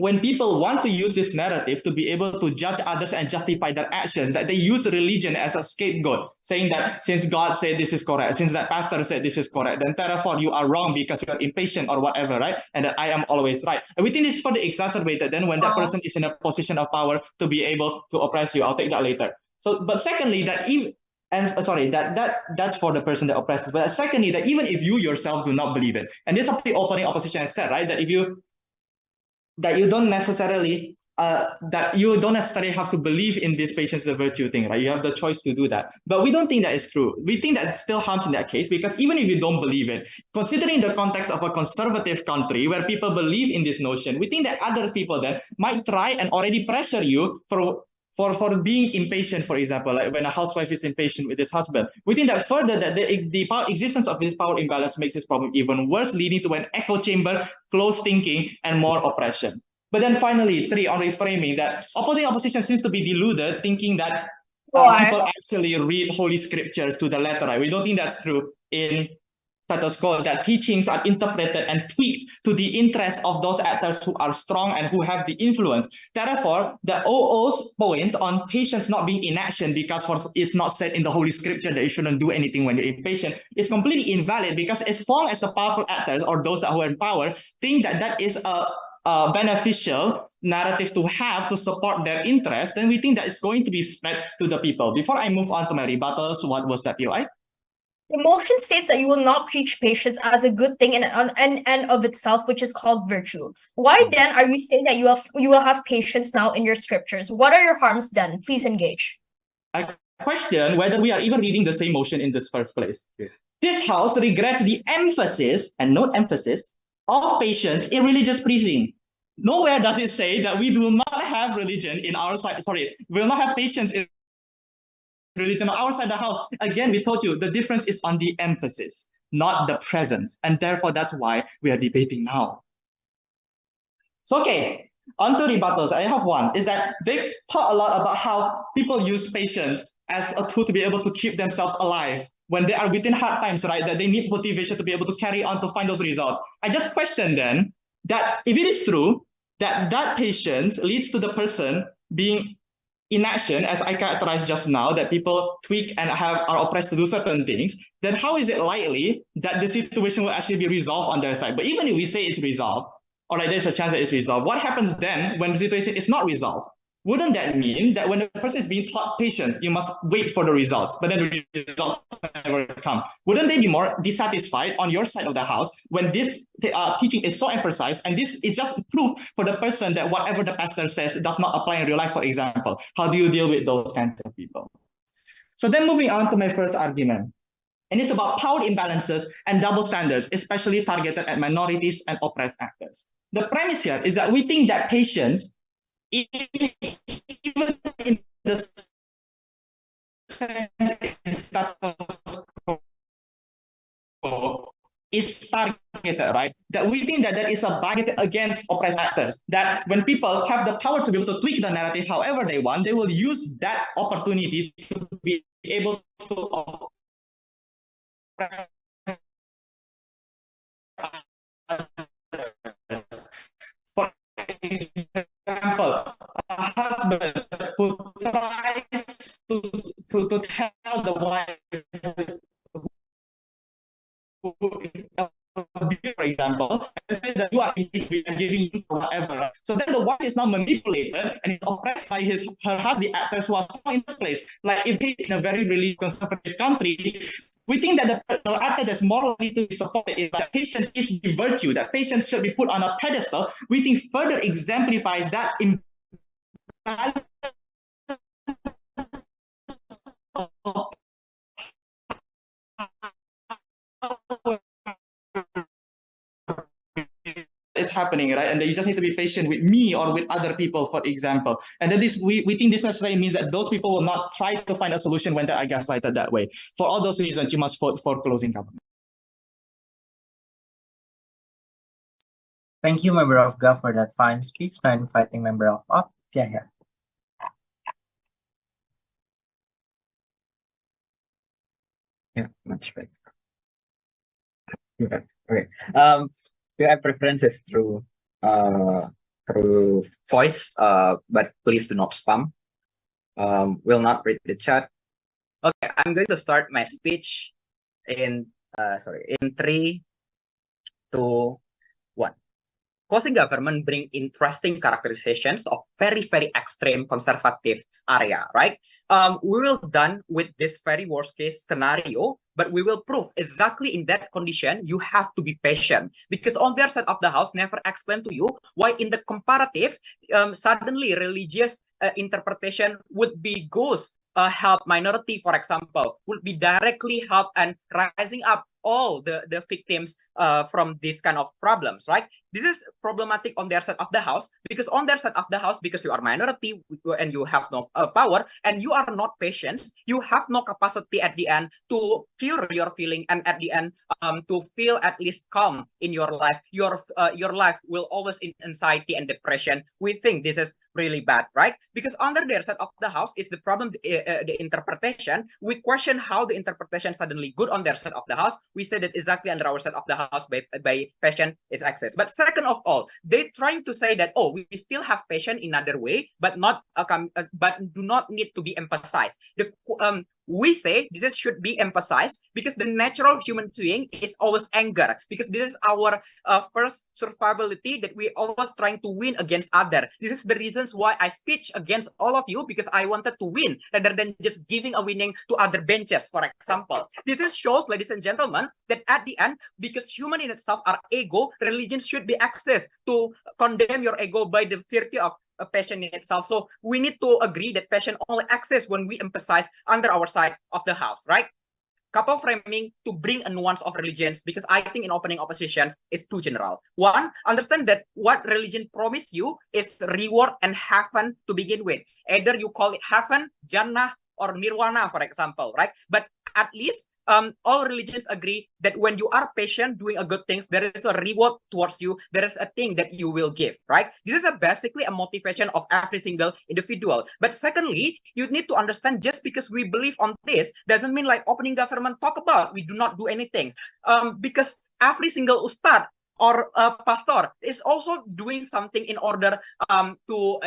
S5: when people want to use this narrative to be able to judge others and justify their actions, that they use religion as a scapegoat, saying that since God said this is correct, since that pastor said this is correct, then therefore you are wrong because you are impatient or whatever, right? And that I am always right. And we think it's further exacerbated then when that person is in a position of power to be able to oppress you. I'll take that later. So, but secondly, that even that's for the person that oppresses. But secondly, that even if you yourself do not believe it, and this is something opening opposition has said, right? That you don't necessarily have to believe in this patient's virtue thing, right? You have the choice to do that. But we don't think that is true. We think that it still harms in that case, because even if you don't believe it, considering the context of a conservative country where people believe in this notion, we think that other people then might try and already pressure you for being impatient, for example, like when a housewife is impatient with his husband. We think that further that the existence of this power imbalance makes this problem even worse, leading to an echo chamber, closed thinking, and more oppression. But then finally, 3, on reframing, that opposition seems to be deluded, thinking that people actually read holy scriptures to the letter, right? We don't think that's true in status quo, that teachings are interpreted and tweaked to the interest of those actors who are strong and who have the influence. Therefore, the OO's point on patients not being inaction because it's not said in the Holy Scripture that you shouldn't do anything when you're impatient is completely invalid, because as long as the powerful actors or those that who are in power think that that is a beneficial narrative to have to support their interest, then we think that it's going to be spread to the people. Before I move on to my rebuttals, what was that, POI?
S7: The motion states that you will not preach patience as a good thing in and of itself, which is called virtue. Why then are you saying that you will have patience now in your scriptures? What are your harms then? Please engage.
S5: I question whether we are even reading the same motion in this first place. This house regrets the emphasis, and note emphasis, of patience in religious preaching. Nowhere does it say that we do not have religion in our side. Sorry, we will not have patience in religion on our side of the house. Again, we told you the difference is on the emphasis, not the presence. And therefore, that's why we are debating now. So, okay, on to rebuttals. I have one, is that they talk a lot about how people use patience as a tool to be able to keep themselves alive when they are within hard times, right? That they need motivation to be able to carry on to find those results. I just question then that if it is true that patience leads to the person being inaction, as I characterized just now, that people tweak and are oppressed to do certain things, then how is it likely that the situation will actually be resolved on their side? But even if we say it's resolved, or like there's a chance that it's resolved, what happens then when the situation is not resolved? Wouldn't that mean that when a person is being taught patience, you must wait for the results, but then the results never come? Wouldn't they be more dissatisfied on your side of the house when this teaching is so emphasized, and this is just proof for the person that whatever the pastor says does not apply in real life, for example? How do you deal with those kinds of people? So then moving on to my first argument, and it's about power imbalances and double standards, especially targeted at minorities and oppressed actors. The premise here is that we think that patience, even in the sense is targeted, right? That we think that there is a target against oppressed actors. That when people have the power to be able to tweak the narrative however they want, they will use that opportunity to be able to oppress. For example, a husband who tries to tell the wife, for example, and says that you are giving you whatever. So then the wife is now manipulated and is oppressed by her husband, the actors who are in this place. Like if he's in a very really conservative country, we think that the actor that's more likely to be supported is that patience is the virtue, that patience should be put on a pedestal. We think further exemplifies that it's happening, right? And that you just need to be patient with me or with other people, for example. And that we think this necessarily means that those people will not try to find a solution when they are gaslighted that way. For all those reasons, you must vote for closing government.
S3: Thank you, Member of GOV, for that fine speech. Now inviting Member of OP, Yahya.
S2: Yeah, much better. Okay. We have preferences through
S8: through voice, but please do not spam. Will not read the chat. Okay, I'm going to start my speech in 3, 2, 1. Closing government bring interesting characterizations of very, very extreme conservative area, right? We will done with this very worst case scenario, but we will prove exactly in that condition, you have to be patient, because on their side of the house never explain to you why in the comparative, suddenly religious interpretation would be goes help minority, for example, would be directly help and rising up all the victims from this kind of problems, right? This is problematic on their side of the house, because on their side of the house, because you are minority and you have no power and you are not patient, you have no capacity at the end to cure your feeling, and at the end to feel at least calm in your life. Your life will always in anxiety and depression. We think this is really bad, right? Because under their side of the house is the problem, the interpretation. We question how the interpretation suddenly good on their side of the house. We say that exactly under our side of the house by passion is access. But second of all, they trying to say that, oh, we still have passion in another way, but not but do not need to be emphasized. We say this should be emphasized because the natural human being is always anger, because this is our first survivability that we always trying to win against other. This is the reasons why I speak against all of you, because I wanted to win rather than just giving a winning to other benches, for example. This is shows, ladies and gentlemen, that at the end, because human in itself are ego, religion should be access to condemn your ego by the virtue of passion in itself. So we need to agree that passion only access when we emphasize under our side of the house, right? Couple framing to bring a nuance of religions, because I think in opening oppositions is too general. One, understand that what religion promise you is reward and heaven to begin with. Either you call it heaven, Jannah, or nirvana, for example, right? But at least all religions agree that when you are patient doing a good things, there is a reward towards you. There is a thing that you will give, right? This is basically a motivation of every single individual. But secondly, you need to understand, just because we believe on this doesn't mean like opening government talk about we do not do anything. Because every single ustad or pastor is also doing something in order to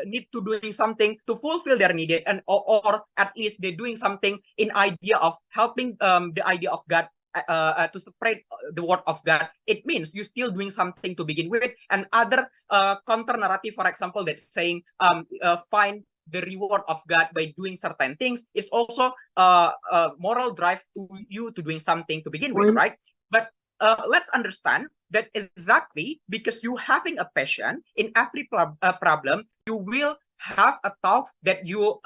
S8: need to doing something to fulfill their need, and or at least they're doing something in idea of helping the idea of God to spread the word of God. It means you still doing something to begin with, and other counter narrative, for example, that's saying find the reward of God by doing certain things is also moral drive to you to doing something to begin with, right? But let's understand that exactly because you having a passion in every problem, you will have a thought that you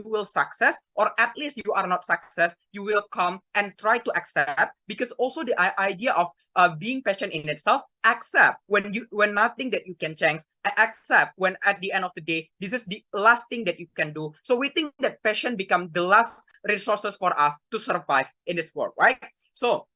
S8: will success, or at least you are not success. You will come and try to accept, because also the idea of being passionate in itself, accept when nothing that you can change, accept when at the end of the day this is the last thing that you can do. So we think that passion become the last resources for us to survive in this world, right? So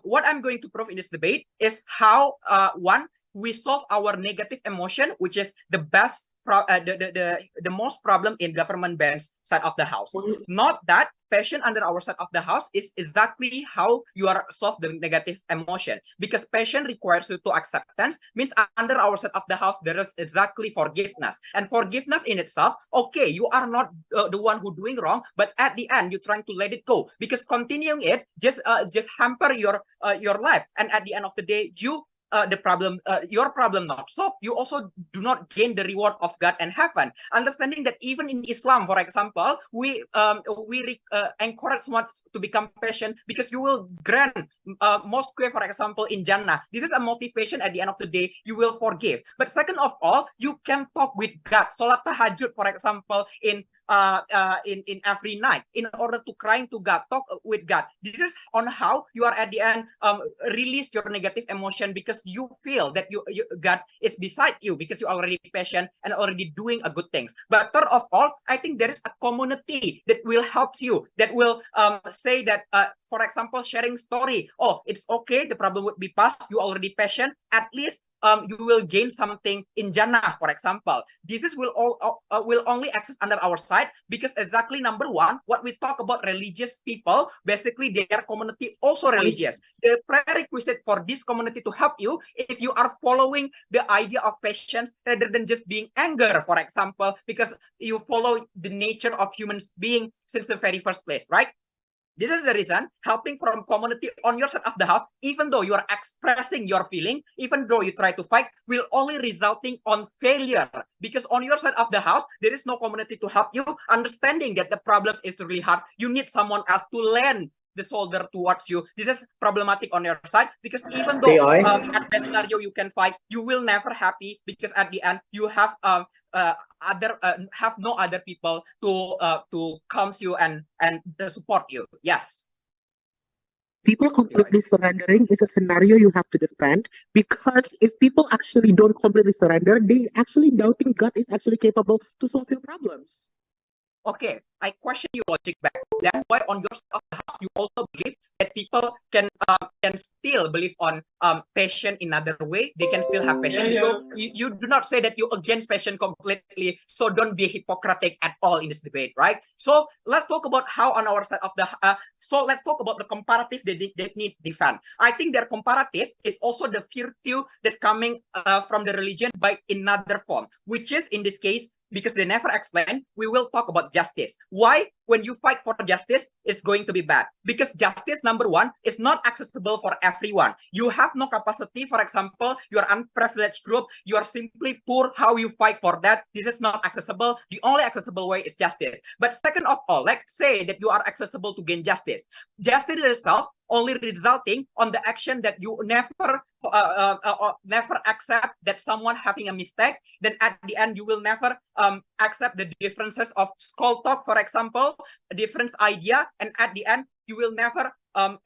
S8: what I'm going to prove in this debate is how one, we solve our negative emotion, which is the best the most problem in government bench side of the house. Not that passion under our side of the house is exactly how you are solve the negative emotion, because passion requires you to acceptance, means under our side of the house there is exactly forgiveness, and forgiveness in itself, okay, you are not the one who doing wrong, but at the end you're trying to let it go, because continuing it just hamper your life, and at the end of the day you your problem not solved, you also do not gain the reward of God and heaven. Understanding that even in Islam, for example, we encourage someone to become patient, because you will grant mosque, for example, in Jannah. This is a motivation. At the end of the day, you will forgive. But second of all, you can talk with God. Salat tahajud, for example, in every night, in order to crying to God, talk with God. This is on how you are at the end release your negative emotion, because you feel that God is beside you, because you already patient and already doing a good things. But third of all, I think there is a community that will help you, that will say that for example, sharing story. Oh, it's okay, the problem would be past, you already patient, at least you will gain something in Jannah, for example. This is will only access under our side because exactly number one, what we talk about religious people, basically their community also religious. The prerequisite for this community to help you, if you are following the idea of patience rather than just being anger, for example, because you follow the nature of human being since the very first place, right? This is the reason helping from community on your side of the house, even though you are expressing your feeling, even though you try to fight, will only resulting on failure. Because on your side of the house, there is no community to help you, understanding that the problem is really hard. You need someone else to lend the shoulder towards you. This is problematic on your side because even though at best scenario you can fight, you will never happy because at the end you have have no other people to counsel you and support you. Yes.
S1: People completely surrendering is a scenario you have to defend, because if people actually don't completely surrender, they actually doubting God is actually capable to solve your problems.
S8: Okay, I question your logic back. That's why on your side of the house, you also believe that people can still believe on passion in another way. They can still have passion. You do not say that you against passion completely. So don't be hypocritic at all in this debate, right? So let's talk about how on our side of the so let's talk about the comparative they need defend. I think their comparative is also the virtue that coming from the religion by another form, which is in this case, because they never explain, we will talk about justice. Why? When you fight for justice, it's going to be bad. Because justice, number one, is not accessible for everyone. You have no capacity. For example, you are unprivileged group. You are simply poor. How you fight for that? This is not accessible. The only accessible way is justice. But second of all, let's say that you are accessible to gain justice. Justice itself only resulting on the action that you never accept that someone having a mistake. Then at the end, you will never accept the differences of skull talk, for example, a different idea. And at the end, you will never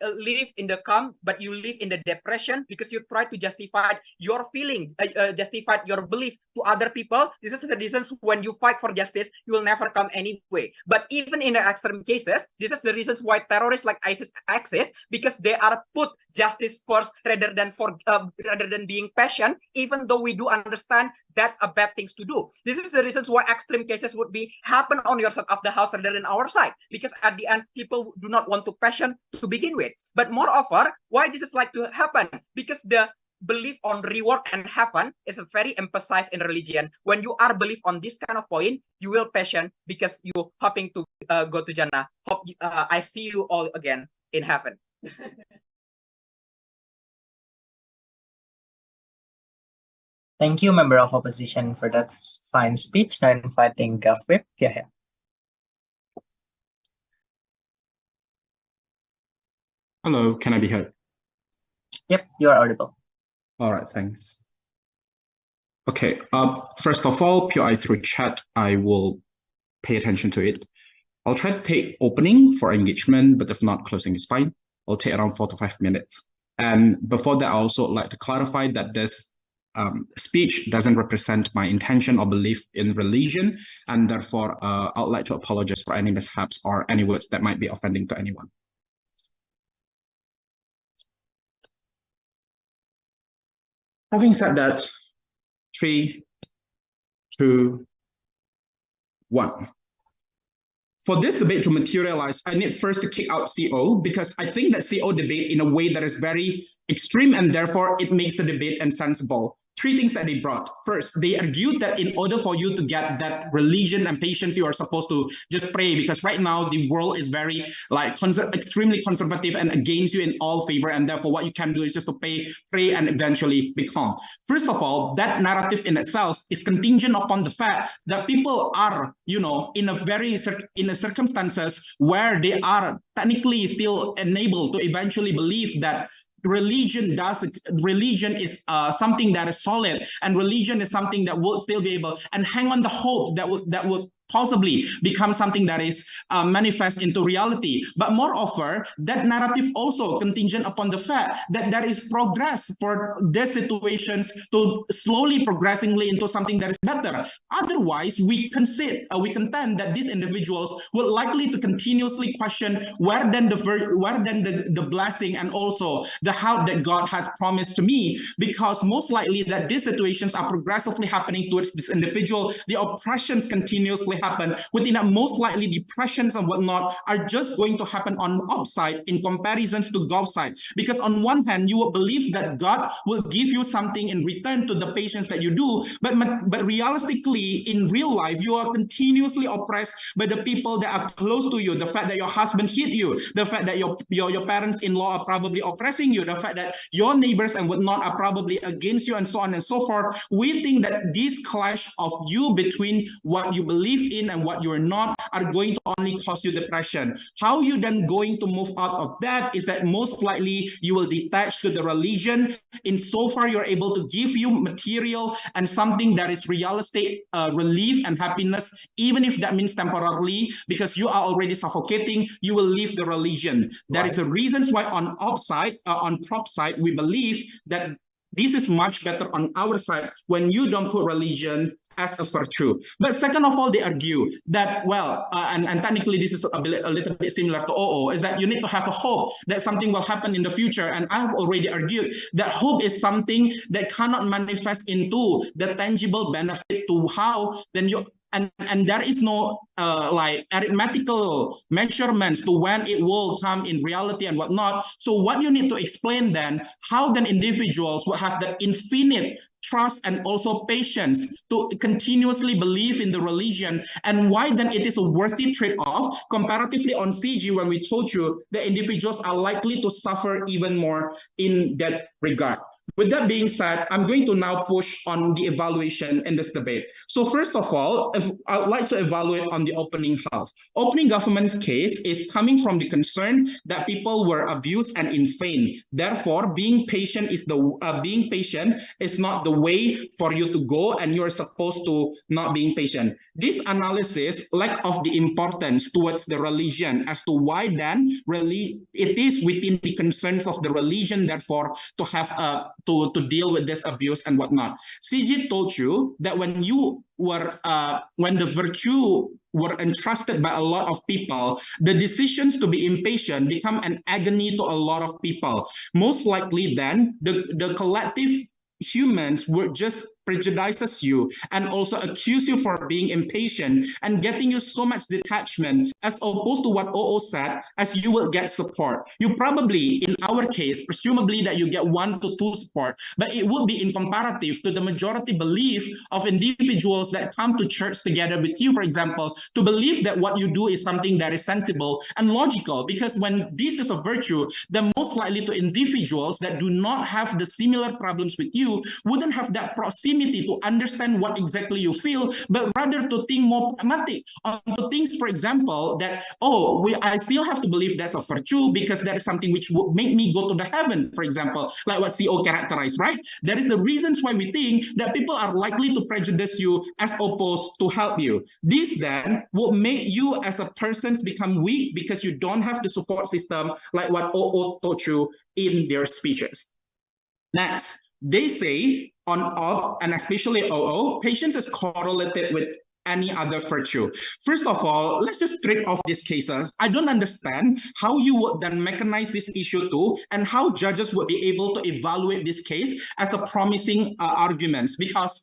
S8: live in the calm, but you live in the depression because you try to justify your feelings, justify your belief to other people. This is the reasons when you fight for justice, you will never come anyway. But even in the extreme cases, this is the reasons why terrorists like ISIS exist, because they are put justice first rather than being passion. Even though we do understand that's a bad thing to do. This is the reasons why extreme cases would be happen on your side of the house rather than our side, because at the end people do not want to passion to begin with. But moreover, why this is like to happen? Because the belief on reward and heaven is a very emphasized in religion. When you are believe on this kind of point, you will passion because you hoping to go to Jannah. Hope I see you all again in heaven.
S3: Thank you, member of opposition, for that fine speech. Now inviting Gafwip. Yeah.
S5: Hello, can I be heard?
S3: Yep, you are audible.
S5: All right, thanks. Okay, first of all, PI through chat, I will pay attention to it. I'll try to take opening for engagement, but if not, closing is fine. I'll take around 4 to 5 minutes. And before that, I also like to clarify that this speech doesn't represent my intention or belief in religion, and therefore I would like to apologize for any mishaps or any words that might be offending to anyone. Having said that, 3, 2, 1. For this debate to materialize, I need first to kick out CO, because I think that CO debate in a way that is very extreme, and therefore it makes the debate insensible. 3 things that they brought. First, they argued that in order for you to get that religion and patience, you are supposed to just pray, because right now the world is very extremely conservative and against you in all favor, and therefore what you can do is just to pray and eventually be calm. First of all, that narrative in itself is contingent upon the fact that people are, in a circumstances where they are technically still enabled to eventually believe that religion is something that is solid, and religion is something that will still be able and hang on the hopes that would possibly become something that is manifest into reality. But moreover, that narrative also contingent upon the fact that there is progress for these situations to slowly progressingly into something that is better. Otherwise, we contend that these individuals will likely to continuously question where then the blessing and also the help that God has promised to me, because most likely that these situations are progressively happening towards this individual. The oppressions continuously happen within that, most likely depressions and whatnot are just going to happen on upside in comparisons to God's side. Because on one hand, you will believe that God will give you something in return to the patience that you do, but realistically, in real life, you are continuously oppressed by the people that are close to you. The fact that your husband hit you, the fact that your parents-in-law are probably oppressing you, the fact that your neighbors and whatnot are probably against you, and so on and so forth. We think that this clash of you between what you believe in and what you're not are going to only cause you depression. How you then going to move out of that is that most likely you will detach to the religion insofar you're able to give you material and something that is realistic relief and happiness, even if that means temporarily, because you are already suffocating, you will leave the religion. That is the reasons why on prop side, we believe that this is much better on our side when you don't put religion as a virtue. But second of all, they argue that, well, and technically this is a little bit similar to OO, is that you need to have a hope that something will happen in the future. And I have already argued that hope is something that cannot manifest into the tangible benefit to how then you and there is no like arithmetical measurements to when it will come in reality and whatnot. So what you need to explain then, how then individuals will have that infinite trust and also patience to continuously believe in the religion, and why then it is a worthy trade-off comparatively on CG when we told you that individuals are likely to suffer even more in that regard. With that being said, I'm going to now push on the evaluation in this debate. So first of all, I would like to evaluate on the opening half. Opening government's case is coming from the concern that people were abused and in pain. Therefore, being patient is not the way for you to go, and you're supposed to not being patient. This analysis lack of the importance towards the religion as to why then really it is within the concerns of the religion, therefore, to have to deal with this abuse and whatnot. CG told you that when the virtue were entrusted by a lot of people, the decisions to be impatient become an agony to a lot of people. Most likely then, the collective humans would just prejudices you and also accuse you for being impatient and getting you so much detachment, as opposed to what OO said, as you will get support. You probably, in our case, presumably that you get 1 to 2 support, but it would be in comparative to the majority belief of individuals that come to church together with you, for example, to believe that what you do is something that is sensible and logical, because when this is a virtue, then most likely to individuals that do not have the similar problems with you wouldn't have that proximity to understand what exactly you feel, but rather to think more pragmatic onto things, for example, that, I still have to believe that's a virtue because that is something which would make me go to the heaven, for example, like what CO characterized, right? That is the reasons why we think that people are likely to prejudice you as opposed to help you. This then will make you as a person become weak because you don't have the support system like what OO taught you in their speeches. Next, they say on OP and especially OO, patience is correlated with any other virtue. First of all, let's just strip off these cases. I don't understand how you would then mechanize this issue too, and how judges would be able to evaluate this case as a promising arguments, because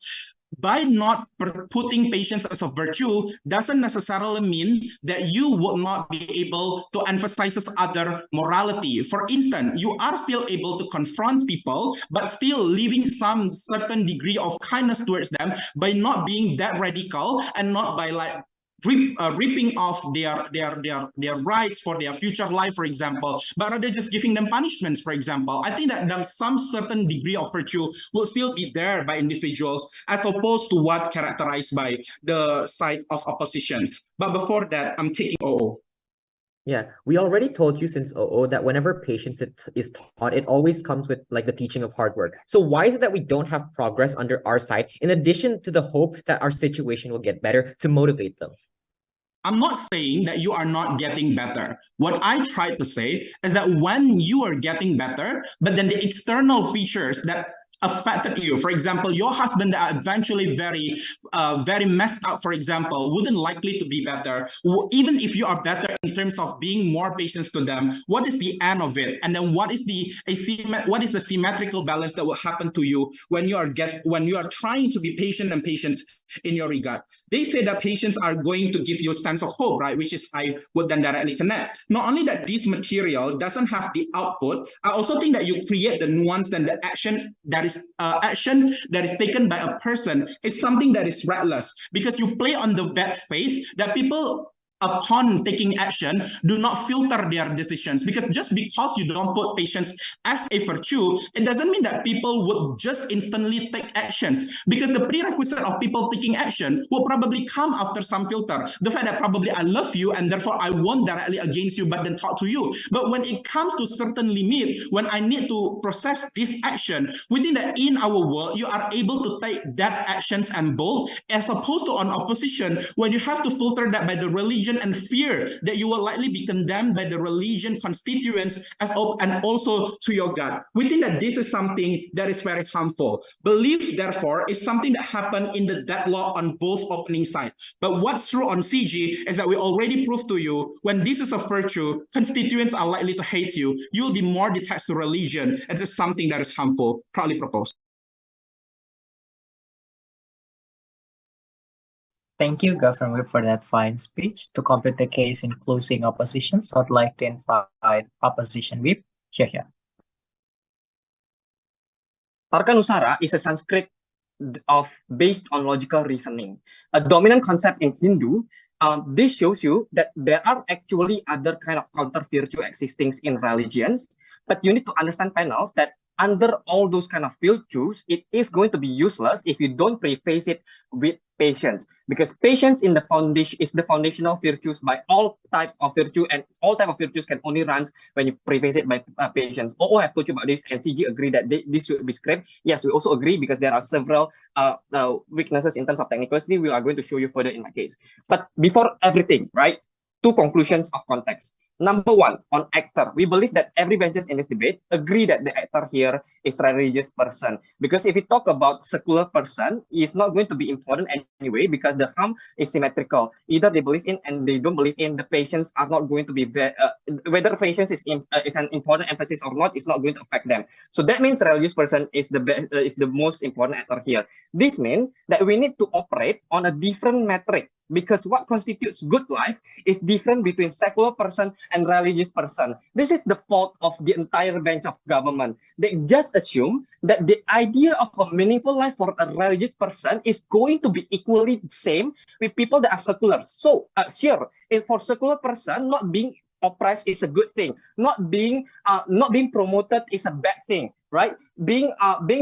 S5: by not putting patience as a virtue doesn't necessarily mean that you would not be able to emphasize other morality. For instance, you are still able to confront people, but still leaving some certain degree of kindness towards them by not being that radical and not by like ripping off their rights for their future life, for example, but rather just giving them punishments, for example. I think that some certain degree of virtue will still be there by individuals as opposed to what characterized by the side of oppositions. But before that, I'm taking OO.
S4: Yeah, we already told you since OO that whenever patience is taught, it always comes with like the teaching of hard work. So why is it that we don't have progress under our side, in addition to the hope that our situation will get better to motivate them?
S5: I'm not saying that you are not getting better. What I tried to say is that when you are getting better, but then the external features that affected you, for example, your husband that are eventually very messed up, for example, wouldn't likely to be better. Even if you are better in terms of being more patient to them, what is the end of it? And then what is the symmetrical balance that will happen to you when you are trying to be patient and patient in your regard? They say that patients are going to give you a sense of hope, right? Which is I would then directly connect. Not only that this material doesn't have the output, I also think that you create the nuance and the action that is taken by a person is something that is reckless, because you play on the bad faith that people upon taking action do not filter their decisions, because just because you don't put patience as a virtue, it doesn't mean that people would just instantly take actions, because the prerequisite of people taking action will probably come after some filter. The fact that probably I love you and therefore I won't directly against you but then talk to you. But when it comes to certain limit, when I need to process this action, we think that in our world you are able to take that actions and bold, as opposed to on opposition when you have to filter that by the religion and fear that you will likely be condemned by the religion constituents and also to your God. We think that this is something that is very harmful. Belief, therefore, is something that happened in the deadlock on both opening sides. But what's true on CG is that we already proved to you when this is a virtue, constituents are likely to hate you. You'll be more detached to religion. It is something that is harmful. Proudly proposed.
S3: Thank you, Governor Whip, for that fine speech. To complete the case in closing oppositions, I'd like to invite Opposition Whip, Shehya.
S2: Tarkanusara is a Sanskrit based on logical reasoning, a dominant concept in Hindu. This shows you that there are actually other kind of counter virtue existing in religions, but you need to understand, panels, that under all those kind of virtues, it is going to be useless if you don't preface it with patience, because patience in the foundation is the foundational virtues by all type of virtue, and all type of virtues can only run when you preface it by patience. OO have told you about this, and CG agree that this should be scrapped. Yes, we also agree, because there are several weaknesses in terms of technicality. We are going to show you further in my case. But before everything, right, two conclusions of context. Number one, on actor, we believe that every benches in this debate agree that the actor here is a religious person. Because if we talk about secular person, it's not going to be important anyway, because the harm is symmetrical. Either they believe in and they don't believe in, the patients are not going to be, whether patience is an important emphasis or not, it's not going to affect them. So that means religious person is the most important actor here. This means that we need to operate on a different metric, because what constitutes good life is different between secular person and religious person. This is the fault of the entire bench of government. They just assume that the idea of a meaningful life for a religious person is going to be equally the same with people that are secular. So, sure, for secular person, not being oppressed is a good thing. Not being promoted is a bad thing, right? Being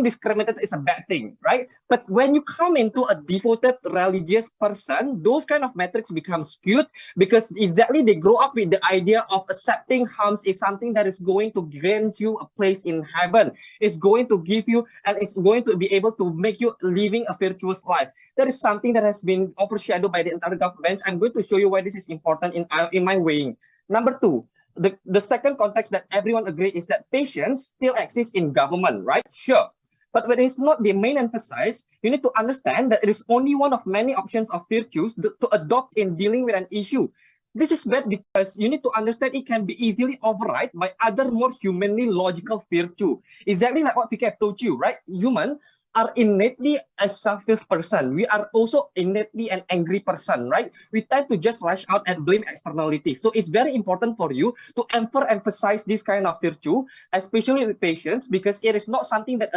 S2: discriminated is a bad thing, right? But when you come into a devoted religious person, those kind of metrics become skewed, because exactly they grow up with the idea of accepting harms is something that is going to grant you a place in heaven. It's going to give you, and it's going to be able to make you living a virtuous life. That is something that has been overshadowed by the entire government. I'm going to show you why this is important in my weighing. Number two, the second context that everyone agrees is that patience still exists in government, right? Sure. But when it's not the main emphasis, you need to understand that it is only one of many options of virtues to adopt in dealing with an issue. This is bad because you need to understand it can be easily override by other more humanly logical virtue. Exactly like what PK have told you, right? Human are innately a selfish person. We are also innately an angry person, right? We tend to just lash out and blame externality. So it's very important for you to emphasize this kind of virtue, especially with patience, because it is not something that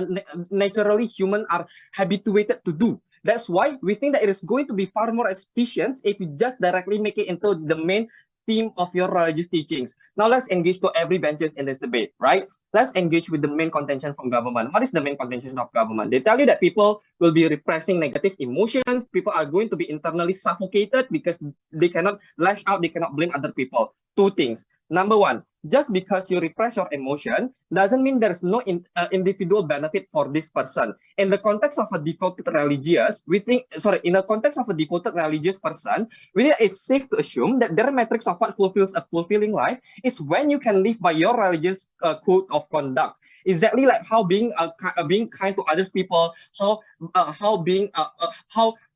S2: naturally humans are habituated to do. That's why we think that it is going to be far more efficient if you just directly make it into the main theme of your religious teachings. Now let's engage to every benches in this debate, right? Let's engage with the main contention from government. What is the main contention of government? They tell you that people will be repressing negative emotions. People are going to be internally suffocated because they cannot lash out, they cannot blame other people. Two things. Number one, just because you repress your emotion doesn't mean there's no individual benefit for this person. In the context of a devoted religious, in the context of a devoted religious person, we think it's safe to assume that their metrics of what fulfills a fulfilling life is when you can live by your religious code of conduct. Exactly like how being kind to others people, how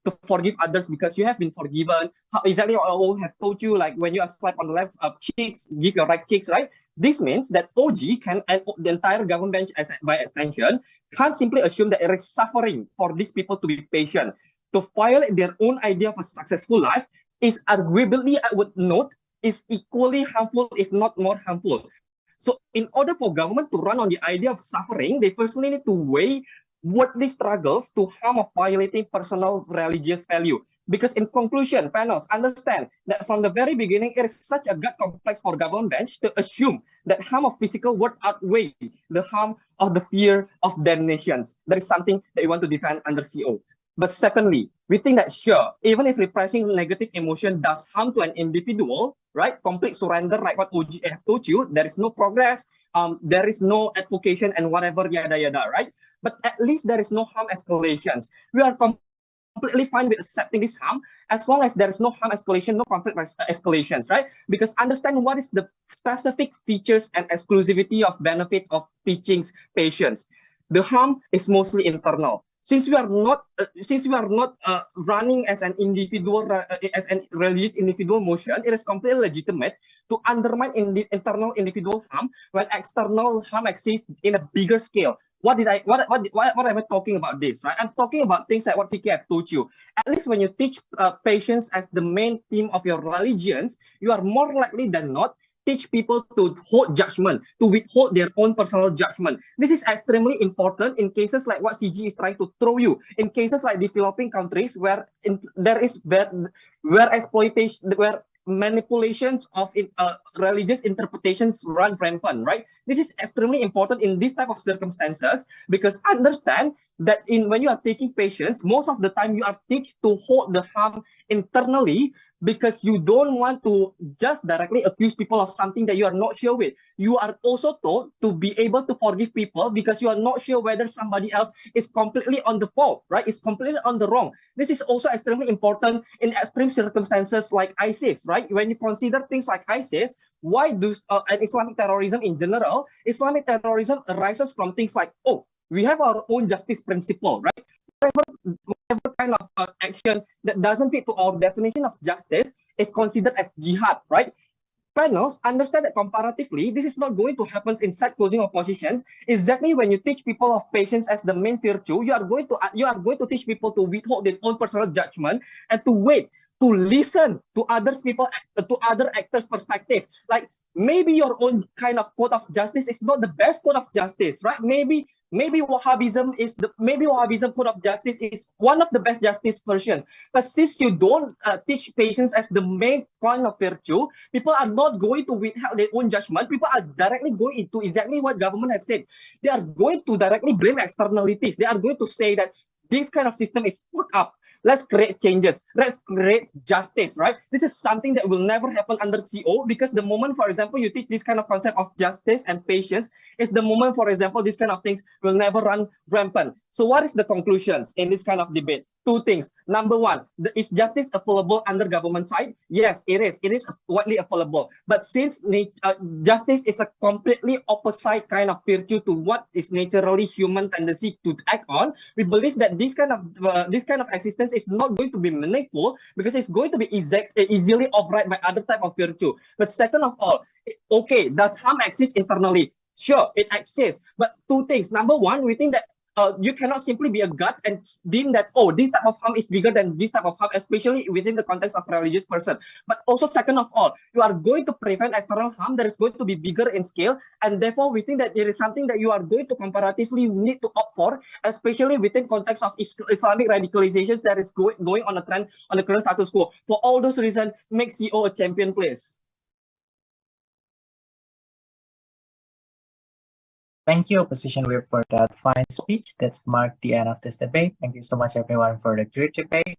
S2: to forgive others because you have been forgiven. Exactly what I will have told you, like when you are slapped on the left cheeks, give your right cheeks, right? This means that OG can, and the entire government bench by extension, can't simply assume that there is suffering for these people to be patient. To violate their own idea of a successful life is arguably, I would note, is equally harmful, if not more harmful. So in order for government to run on the idea of suffering, they firstly need to weigh worldly struggles to harm of violating personal religious value. Because in conclusion, panels understand that from the very beginning, it is such a gut complex for government bench to assume that harm of physical would outweigh the harm of the fear of damnations. That is something that we want to defend under CO. But secondly, we think that sure, even if repressing negative emotion does harm to an individual, right? Complete surrender, like what OG have told you, there is no progress, there is no advocation and whatever, yada, yada, right? But at least there is no harm escalations. We are completely fine with accepting this harm as long as there is no harm escalation, no conflict escalations, right? Because understand what is the specific features and exclusivity of benefit of teachings patients. The harm is mostly internal. Since we are not running as an individual, as an religious individual motion, it is completely legitimate to undermine internal individual harm when external harm exists in a bigger scale. What am I talking about this, right? I'm talking about things like what PK have told you. At least when you teach patience as the main theme of your religions, you are more likely than not teach people to hold judgment, to withhold their own personal judgment. This is extremely important in cases like what CG is trying to throw you. In cases like developing countries where manipulations of religious interpretations run rampant, right? This is extremely important in this type of circumstances because understand that when you are teaching patients, most of the time you are teach to hold the harm internally because you don't want to just directly accuse people of something that you are not sure with. You are also told to be able to forgive people because you are not sure whether somebody else is completely on the fault, right? It's completely on the wrong. This is also extremely important in extreme circumstances like ISIS, right? When you consider things like ISIS, why do and Islamic terrorism in general, Islamic terrorism arises from things like, oh, we have our own justice principle, right? Whatever kind of action that doesn't fit to our definition of justice is considered as jihad, right? Panels understand that comparatively, this is not going to happen in side closing of positions. Exactly when you teach people of patience as the main virtue, you are going to teach people to withhold their own personal judgment and to wait, to listen to other actors' perspective. Like maybe your own kind of code of justice is not the best code of justice, right? Maybe Wahhabism code of justice is one of the best justice versions. But since you don't teach patience as the main kind of virtue, people are not going to withhold their own judgment. People are directly going into exactly what government have said. They are going to directly blame externalities. They are going to say that this kind of system is fucked up. Let's create changes. Let's create justice, right? This is something that will never happen under CO because the moment, for example, you teach this kind of concept of justice and patience, is the moment, for example, these kind of things will never run rampant. So what is the conclusions in this kind of debate? Two things. Number one, is justice available under government side? Yes, it is. It is widely available. But since justice is a completely opposite kind of virtue to what is naturally human tendency to act on, we believe that this kind of existence is not going to be meaningful because it's going to be easily override by other type of virtue. But second of all, okay, does harm exist internally? Sure, it exists. But two things. Number one, we think that you cannot simply be a gut and deem that, oh, this type of harm is bigger than this type of harm, especially within the context of a religious person. But also, second of all, you are going to prevent external harm that is going to be bigger in scale. And therefore, we think that it is something that you are going to comparatively need to opt for, especially within context of Islamic radicalizations that is going on a trend on the current status quo. For all those reasons, make CO a champion place.
S3: Thank you, Opposition Whip, for that fine speech that marked the end of this debate. Thank you so much, everyone, for the great debate.